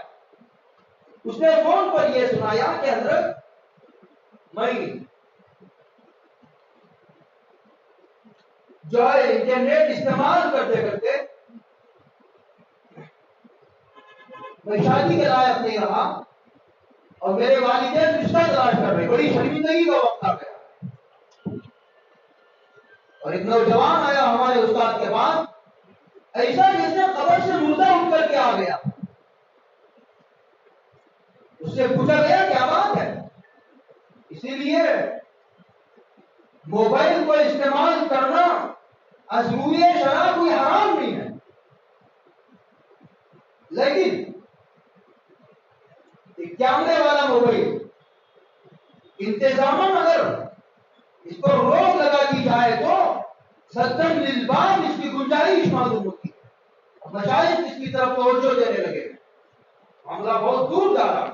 اس نے فون پر یہ سنایا کہ حضرت میں جو ہے انٹرنیٹ استعمال کرتے کرتے میں شادی کے لائق نہیں رہا اور میرے والدین رشتہ تلاش کر رہے, بڑی شرمندگی کا وقت آ گیا. اور ایک نوجوان آیا ہمارے استاد کے پاس, ایسا جیسے قبر سے مردہ اٹھ کر کے آ گیا. اس سے پوچھا گیا کیا بات ہے؟ اسی لیے موبائل کو استعمال کرنا ازروی شراب کوئی حرام نہیں ہے, لیکن کیمرے والا موبائل انتظاماً اگر اس پر روک لگا دی جائے تو صدن للباب اس کی گنجائش معلوم ہوتی ہے, مشاہد اس کی طرف توجہ دینے لگے. معاملہ بہت دور جا رہا,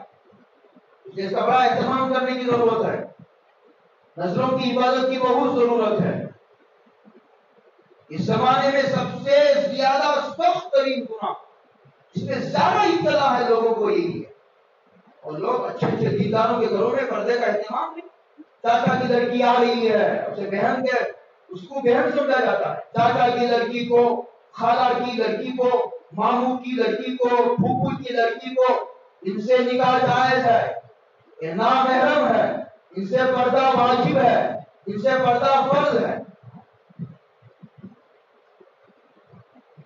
اس کا بڑا اہتمام کرنے کی ضرورت ہے. نظروں کی عبادت کی بہت ضرورت ہے. اس زمانے میں سب سے زیادہ سخت ترین گناہ, اس میں زیادہ اطلاع ہے لوگوں کو یہی ہے. اور لوگ اچھے اچھے دینداروں کے گھروں میں پردے کا اہتمام نہیں. چاچا کی لڑکی آ رہی ہے, اسے بہن کے اس کو بہن سمجھا جاتا ہے. چاچا کی لڑکی کو, خالہ کی لڑکی کو, ماموں کی لڑکی کو, پھوپھو کی لڑکی کو, ان سے نکاح جائز ہے, یہ نامحرم ہے, ان سے پردہ واجب ہے, ان سے پردہ فرض ہے.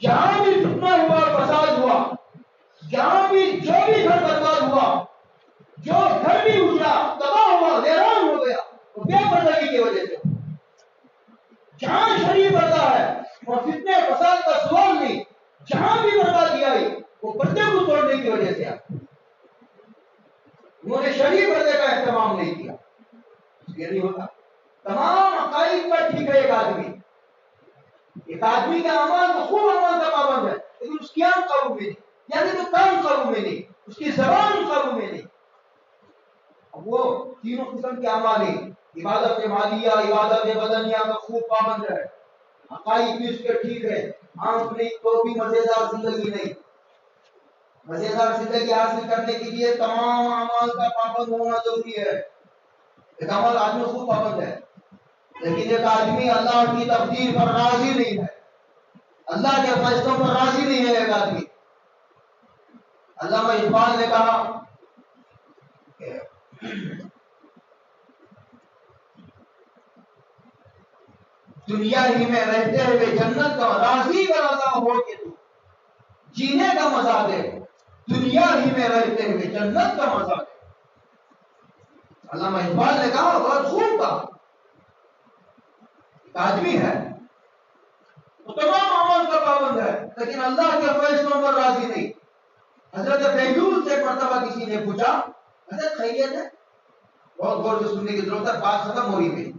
جہاں بھی فتنہ ہوا, فساد ہوا, جہاں بھی جو بھی گھر برباد ہوا, جو گھر بھی اجڑا, تباہ ہوا, ویران ہو گیا, وہ بے پردگی کی وجہ سے. جہاں شریع پردہ ہے اور فتنے فساد کا سوال نہیں, جہاں بھی بربادی آئی وہ پردے کو توڑنے کی وجہ سے آئی. انہوں نے شریع پردے کا اہتمام نہیں کیا. یہ نہیں ہوتا. تمام عقائد پر ٹھیک ہے ایک آدمی کا اعمال تو خوب اعمال کا پابند ہے, لیکن اس کی آنکھ قابو میں نہیں, یعنی تو کام قابو میں نہیں, اس کی زبان قابو میں نہیں. وہ تینوں قسم کے اعمال ہیں, عبادت مالیہ, عبادت بدنیہ کا خوب پابند ہے, عقائد بھی اس کے ٹھیک ہے, آنکھ نہیں تو بھی مزیدار زندگی نہیں. مزیدار زندگی حاصل کرنے کے لیے تمام اعمال کا پابند ہونا ضروری ہے. ایک عمل آدمی خوب پابند ہے, لیکن ایک آدمی اللہ کی تقدیر پر راضی نہیں ہے, اللہ کے فیصلوں پر راضی نہیں ہے. ایک آدمی, علامہ اقبال نے کہا دنیا ہی میں رہتے ہوئے جنت کا راضی کا رضا ہو کے تو جینے کا مزہ دے, دنیا ہی میں رہتے ہوئے جنت کا مزہ دے. علامہ اقبال نے کہا, بہت خوب کہا. ایک آدمی ہے وہ تمام اعمال کا پابند ہے, لیکن اللہ کے فیصلوں پر راضی نہیں. حضرت بہلول سے مرتبہ کسی نے پوچھا, حضرت خیریت ہے؟ بہت غور سے سننے کی ضرورت ہے, بات ختم ہو رہی ہے.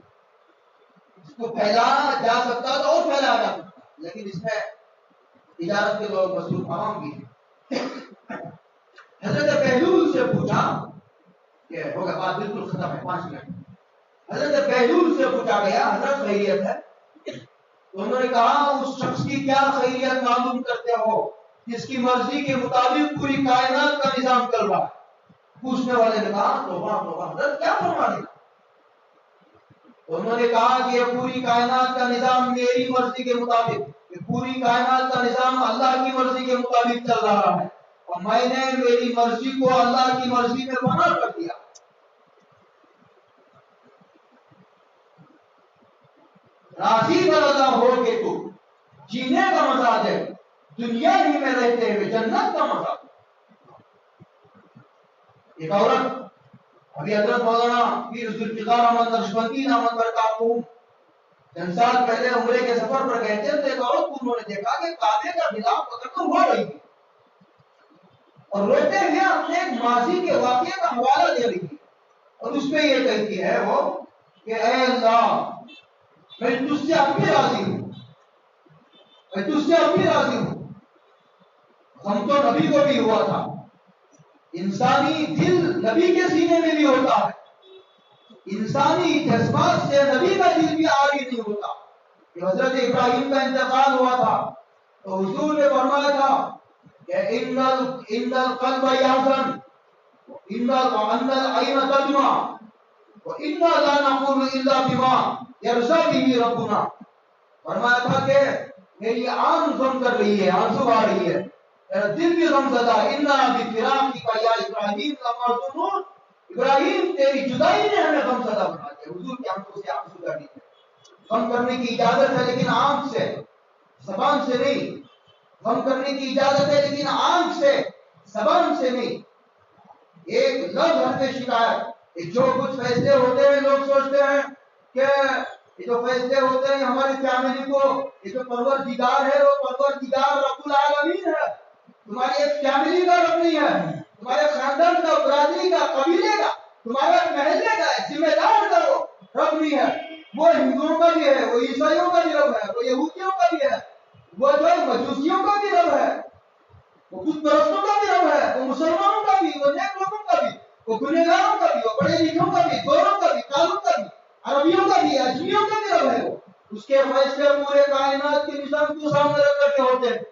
اس کو پھیلانا جا سکتا تو اور پھیلایا جا سکتا, لیکن اس میں تجارت کے لوگ مصروف عوام بھی ہیں. حضرت بہلول سے پوچھا کہ ہوگا, بات بالکل ختم ہے, 5 منٹ. حضرت بہلول سے پوچھا گیا, حضرت خیریت ہے؟ تو انہوں نے کہا, اس شخص کی کیا خیریت معلوم کرتے ہو جس کی مرضی کے مطابق پوری کائنات کا نظام چل رہا ہے؟ پوچھنے والے نے کہا, توبہ توبہ, حضرت کیا فرما رہے ہیں؟ انہوں نے کہا کہ یہ پوری کائنات کا نظام میری مرضی کے مطابق, یہ پوری کائنات کا نظام اللہ کی مرضی کے مطابق چل رہا ہے, اور میں نے میری مرضی کو اللہ کی مرضی میں فنا کر دیا. راضی برضا ہو کے تو جینے کا مزہ دے, دنیا ہی میں رہتے ہوئے جنت کا مزہ دے. ایک عورت, ابھی حضرت مولانا پیر ذوالفقار احمد نقشبندی نامت برکاتہم چند سال پہلے عمرے کے سفر پر گئے تھے, تو ایک عورت کو انہوں نے دیکھا کہ کعبے کا غلاف پکڑ کر رو رہی تھی, اور روتے ہوئے اپنے ایک ماضی کے واقعے کا حوالہ دے رہی تھی, اور اس میں یہ کہتی ہے وہ کہ اے اللہ, میں تجھ سے اب بھی راضی ہوں, میں تجھ سے اب بھی راضی ہوں. غم تو نبی کو بھی ہوا تھا، انسانی دل نبی کے سینے میں بھی ہوتا ہے، انسانی جذبات سے نبی کا دل بھی عاری نہیں ہوتا. کہ حضرت ابراہیم کا انتقال ہوا تھا تو حضور نے فرمایا تھا کہ ان القلب یحزن ان العین تدمع وانا لا نقول الا بما يرضى به ربنا. فرمایا تھا کہ میری آنکھ غم کر رہی ہے، آنسو آ رہی ہے، میرا دل بھی غم زدہ. انا بفراقک یا ابراہیم لمحزونون، ابراہیم تیری جدائی نے ہمیں غم زدہ بنا دیا. حضور کی آنکھوں سے آنسو جاری تھے. غم کرنے کی اجازت ہے لیکن آنکھ سے، زبان سے نہیں. غم کرنے کی اجازت ہے لیکن آنکھ سے، زبان سے نہیں. ایک لفظ حرف شکایت، جو کچھ فیصلے ہوتے ہیں لوگ سوچتے ہیں کہ یہ جو فیصلے ہوتے ہیں ہماری فیملی کو، یہ جو پروردگار ہے وہ پروردگار رب العالمین ہے، تمہاری ایک فیملی کا رب نہیں ہے، تمہارے خاندان کا، برادری کا، قبیلے کا، تمہارے محلے کا، ذمہ دار کا وہ رب نہیں ہے. وہ ہندوؤں کا بھی ہے، وہ عیسائیوں کا بھی رب ہے، وہ یہودیوں کا بھی ہے، وہ جو مجوسیوں کا بھی رب ہے، وہ بت پرستوں کا بھی رب ہے، وہ مسلمانوں کا بھی، وہ نیک لوگوں کا بھی، وہ گنہگاروں کا بھی، وہ پڑھے لکھوں کا بھی، گوروں کا بھی، کالوں کا بھی، عربیوں کا بھی، اجمیوں کا بھی رب ہے. وہ اس کے فیصلے پورے کائنات کے نظام کو سامنے رکھ کر کے ہوتے ہیں.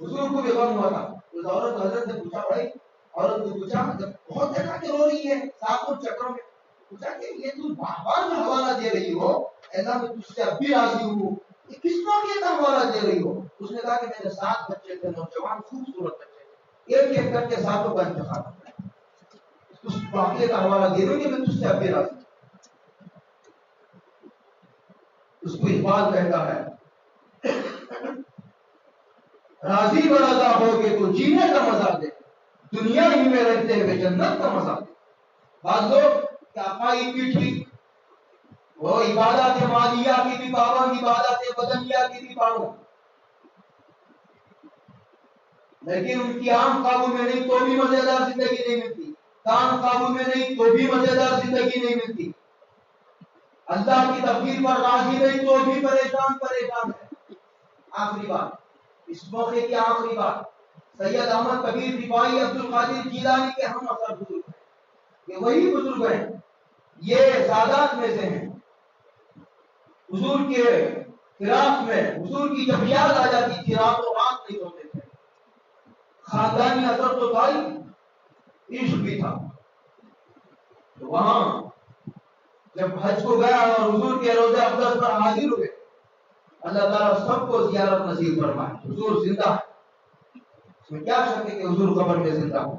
حضور کو بھی غم ہوا تھا. اس عورت حضرت نے پوچھا، بھائی عورت نے پوچھا جب بہت دیکھا کہ رو رہی ہے ساتوں چکروں میں، پوچھا کہ یہ تم بار میں حوالہ دے رہی ہو، ایسا میں تجھ سے اب بھی راضی ہوں، یہ کس واقعے کا حوالہ دے رہی ہو؟ اس نے کہا کہ میرے 7 بچے تھے، نوجوان خوبصورت بچے تھے، ایک ایک کر کے ساتوں کا انتخاب کرا، اس واقعے کا حوالہ دے رہی ہوں کہ میں تجھ سے اب بھی راضی ہوں. اس کو اقبال کہتا ہے راضی برضا ہو کے تو جینے کا مزہ دے، دنیا ہی میں رہتے ہوئے جنت کا مزہ دے. بعض لوگ عقائد بھی ٹھیک، وہ عبادت مالیہ کی بھی پابند، عبادت بدنیہ کی بھی پابند، لیکن ان کی آنکھ قابو میں نہیں تو بھی مزیدار زندگی نہیں ملتی، کان قابو میں نہیں تو بھی مزیدار زندگی نہیں ملتی، اللہ کی تقدیر پر راضی نہیں تو بھی پریشان ہے. آخری بات، اس موقع کی آخری بات، سید احمد کبیر رفاعی عبد القادر جیلانی کے ہم اثر بزرگ ہیں، یہ وہی بزرگ ہیں، یہ سادات میں سے ہیں. حضور کے فراق میں، حضور کی جب یاد آ جاتی تھی رات و رات نہیں سوتے تھے. خاندانی اثر تو تھا ہی، عشق بھی تھا. تو وہاں جب حج کو گیا اور حضور کے روضہ اقدس پر حاضر ہوئے، اللہ تعالیٰ سب کو زیارت نصیب فرمائے. حضور زندہ ہے، اس میں کیا شک ہے کہ حضور قبر میں زندہ ہو.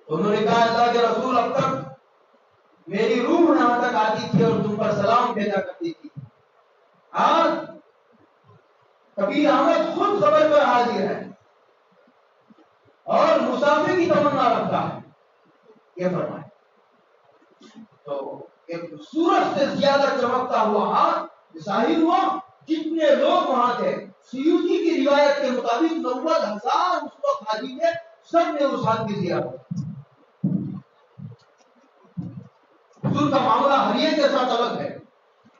انہوں نے کہا اللہ کے رسول اب تک میری روح یہاں تک آتی تھی اور تم پر سلام بھیجا کرتی تھی، آج کبیر احمد خود قبر پر حاضر ہے اور مسافر کی تمنا رکھتا ہے. یہ فرمائے تو ایک سورج سے زیادہ چمکتا ہوا ہاتھ ظاہر ہوا. جتنے لوگ وہاں تھے، سیوطی کی روایت کے مطابق 90,000 اس وقت حاجی تھے، سب نے اس ہاتھ کی زیارت. حضور کا معاملہ ہریے کے ساتھ الگ ہے.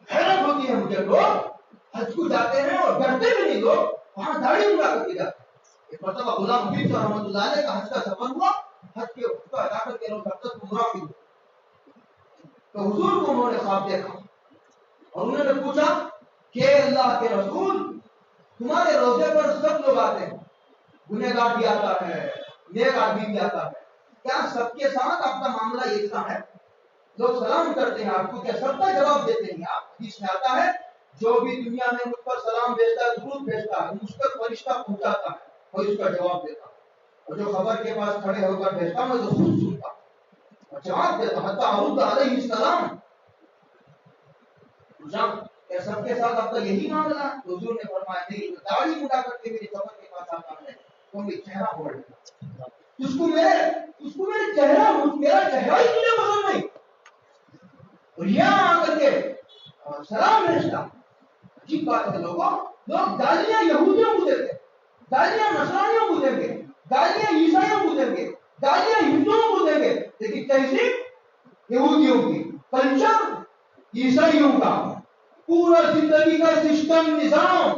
حیرت ہوتی ہے مجھے، لوگ حج کو جاتے ہیں اور ڈرتے بھی نہیں، لوگ وہاں داڑھی اڑا کر کے جاتے ہیں. ایک مرتبہ غلام حبیب صاحب رحمۃ اللہ علیہ کا حج کا سفر ہوا، حج کے وقت ادا کر کے لوگ حج گمراہ ہوئے تو حضور کو انہوں نے خواب دیکھا اور انہوں نے پوچھا کہ اللہ کے رسول تمہارے روزے پر سب لوگ آتے ہیں، گنہگار بھی آتا ہے، نیک آدمی بھی آتا ہے، کیا سب کے ساتھ آپ کا معاملہ یکساں ہے؟ لوگ سلام کرتے ہیں آپ کو، کیا سب کا جواب دیتے ہیں آپ؟ حدیث میں آتا ہے جو بھی دنیا میں مجھ پر سلام بھیجتا ہے، درود بھیجتا ہے، مجھ تک فرشتہ پہنچاتا ہے اور اس کا جواب دیتا ہوں، اور جو خبر کے پاس کھڑے ہو کر بھیجتا ہوں میں تو خود سنتا ہوں اور جواب دیتا ہوں. حتیٰ ارد علیہ السلام، کیا سب کے ساتھ آپ کا یہی معاملہ ہے؟ حضور نے فرمایا نہیں، جو داڑھی مٹا کر کے میری خبر کے پاس آتا ہے تو میرا چہرہ موڑ لیتا، اس کو میرے چہرہ، میرا چہرہ ہی مجھے پسند نہیں، اور یہاں آ کر کے سلام بھیجتا. عجیب بات ہے، لوگ گالیاں یہودیوں کو دیتے، گالیاں نصرانیوں کو دیں گے، گالیاں عیسائیوں کو دیں گے، گالیاں ہندوؤں کو دیں گے، لیکن تہذیب یہودیوں کی، کلچر عیسائیوں کا، پورا زندگی کا سسٹم، نظام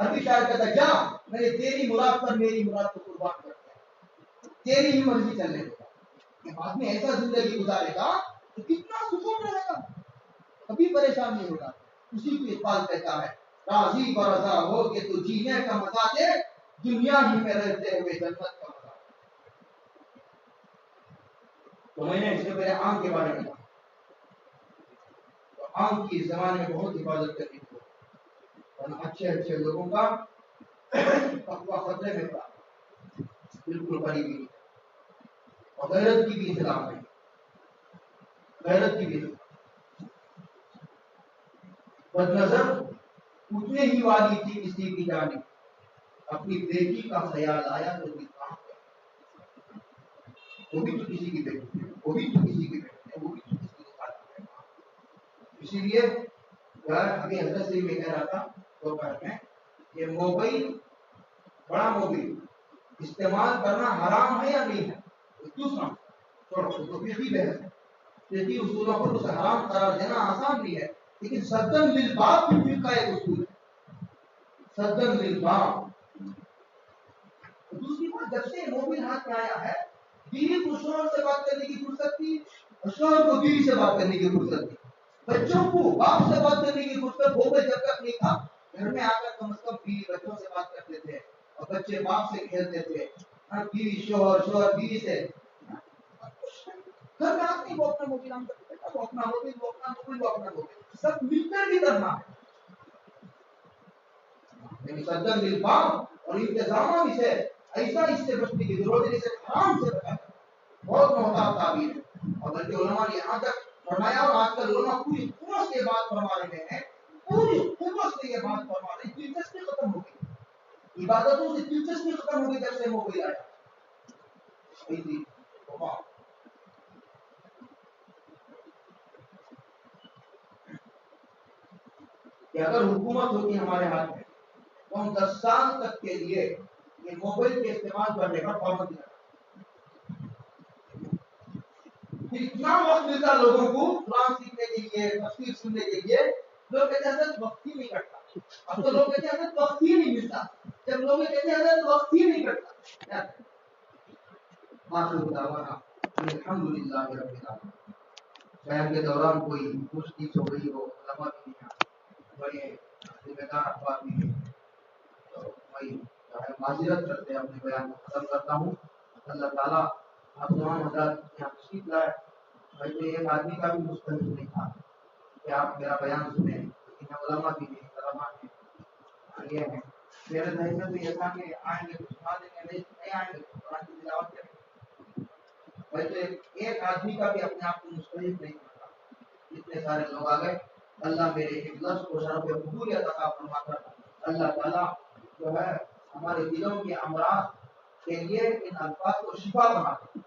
عربی شاعر کہتا ہے جا میں نے تیری مراد پر میری مراد کو قربان کر دیا، تیری ہی مرضی چلنے دے گا. کہ آدمی ایسا زندگی گزارے گا تو کتنا سکون رہے گا، کبھی پریشان نہیں ہوگا. اسی کو اقبال کہتا ہے راضی برضا ہو کہ تو جینے کا مزہ دے، دنیا ہی میں رہتے ہوئے جنت کا مزہ. تو میں نے اس سے پہلے آنکھ کے بارے میں کہا، تو آنکھ کی زمانے میں بہت حفاظت کرنی تھی، ورنہ اچھے لوگوں کا تقویٰ خطرے میں پڑا، بالکل قریبی نہیں. اور غیرت کی بھی اصلاح ہے، غیرت کی بھی. بد نظر اتنے ہی والی تھی کسی کی جانب، اپنی بیٹی کا خیال آیا تو بھی کام کیا. وہ بھی تو کسی کی بیٹی ہے، وہ بھی تو کسی کی بیٹی ہے، وہ بھی تو کسی کی خاطر ہے. اسی لیے ابھی حضرت سے میں کہہ رہا تھا دوپہر میں، یہ موبائل بڑا موبائل استعمال کرنا حرام ہے یا نہیں ہے، دوسرا چھوڑو تو فقہی بحث ہے، فقہی اصولوں پر اسے حرام قرار دینا آسان نہیں ہے، لیکن سدن للباب بھی فقہ کا ایک اصول ہے، سدن للباب. دوسری بات، جب سے موبائل ہاتھ میں آیا ہے، بیوی کو شوہر سے بات کرنے کی فرصت تھی اور شوہر کو بیوی سے بات کرنے کی فرصت تھی، بچوں کو باپ سے بات کرنے کی فرصت موبائل جب تک نہیں تھا. گھر میں آ کر کم از کم بیوی بچوں سے بات کرتے تھے اور بچے باپ سے کھیلتے تھے، بیوی شوہر، شوہر بیوی سے. گھر میں آدمی وہ اپنا موبائل آن کرتے تھے، وہ اپنا موبائل، وہ اپنا موبائل، وہ اپنا موبائل، سب مل کر بھی کرنا ہے. یعنی سدن للباب اور انتظام بھی سے ایسا اس سے بچنے کی ضرورت ہے، اسے حرام سے بچا کر بہت محتاط تعبیر ہے. اور بلکہ علماء نے یہاں تک فرمایا، اور آج کل علماء پوری قوت سے بات فرما رہے ہیں، پوری قوت سے یہ بات فرما رہے ہیں، دلچسپی ختم ہو گئی، عبادتوں سے دلچسپی ختم ہو گئی جب سے موبائل آیا. کہ اگر حکومت ہوتی ہمارے ہاتھ میں تو ہم 10 سال تک کے لیے یہ موبائل کے استعمال کرنے کا پابندی کرتے. اتنا وقت ملتا لوگوں کو قرآن سیکھنے کے لیے، تفسیر سننے کے لیے، لوگ کہتے ہیں حضرت وقت ہی نہیں کٹتا. اب تو لوگ کہتے ہیں حضرت وقت ہی نہیں ملتا، جب لوگ کہتے ہیں حضرت وقت ہی نہیں کٹتا. آخر دعوانا الحمدللہ رب العالمین. بیان کے دوران کوئی مشکل ہو گئی ہو، علماء بھی نہیں، بڑے ذمہ دار افراد بھی نہیں، تو میں معذرت کرتے اپنے بیان کو ختم کرتا ہوں. اللہ تعالیٰ آپ تمام حضرات یہاں تشریف لائے. بھائی میں ایک آدمی کا بھی مستحق نہیں تھا کہ آپ میرا بیان سنیں، لیکن علماء بھی نہیں، علماء نے یہ ہیں. میرے ذہن میں تو یہ تھا کہ آئیں گے تو سنا دیں گے، نہیں آئیں گے تو قرآن کی تلاوت کریں گے. بھائی تو ایک آدمی کا بھی اپنے آپ کو مستحق نہیں کرتا، اتنے سارے لوگ آ گئے. اللہ میرے اخلاص کو شرف قبول عطا فرما کر اللہ تعالیٰ جو ہے ہمارے دلوں کے امراض کے لیے ان الفاظ کو شفا بنا دے.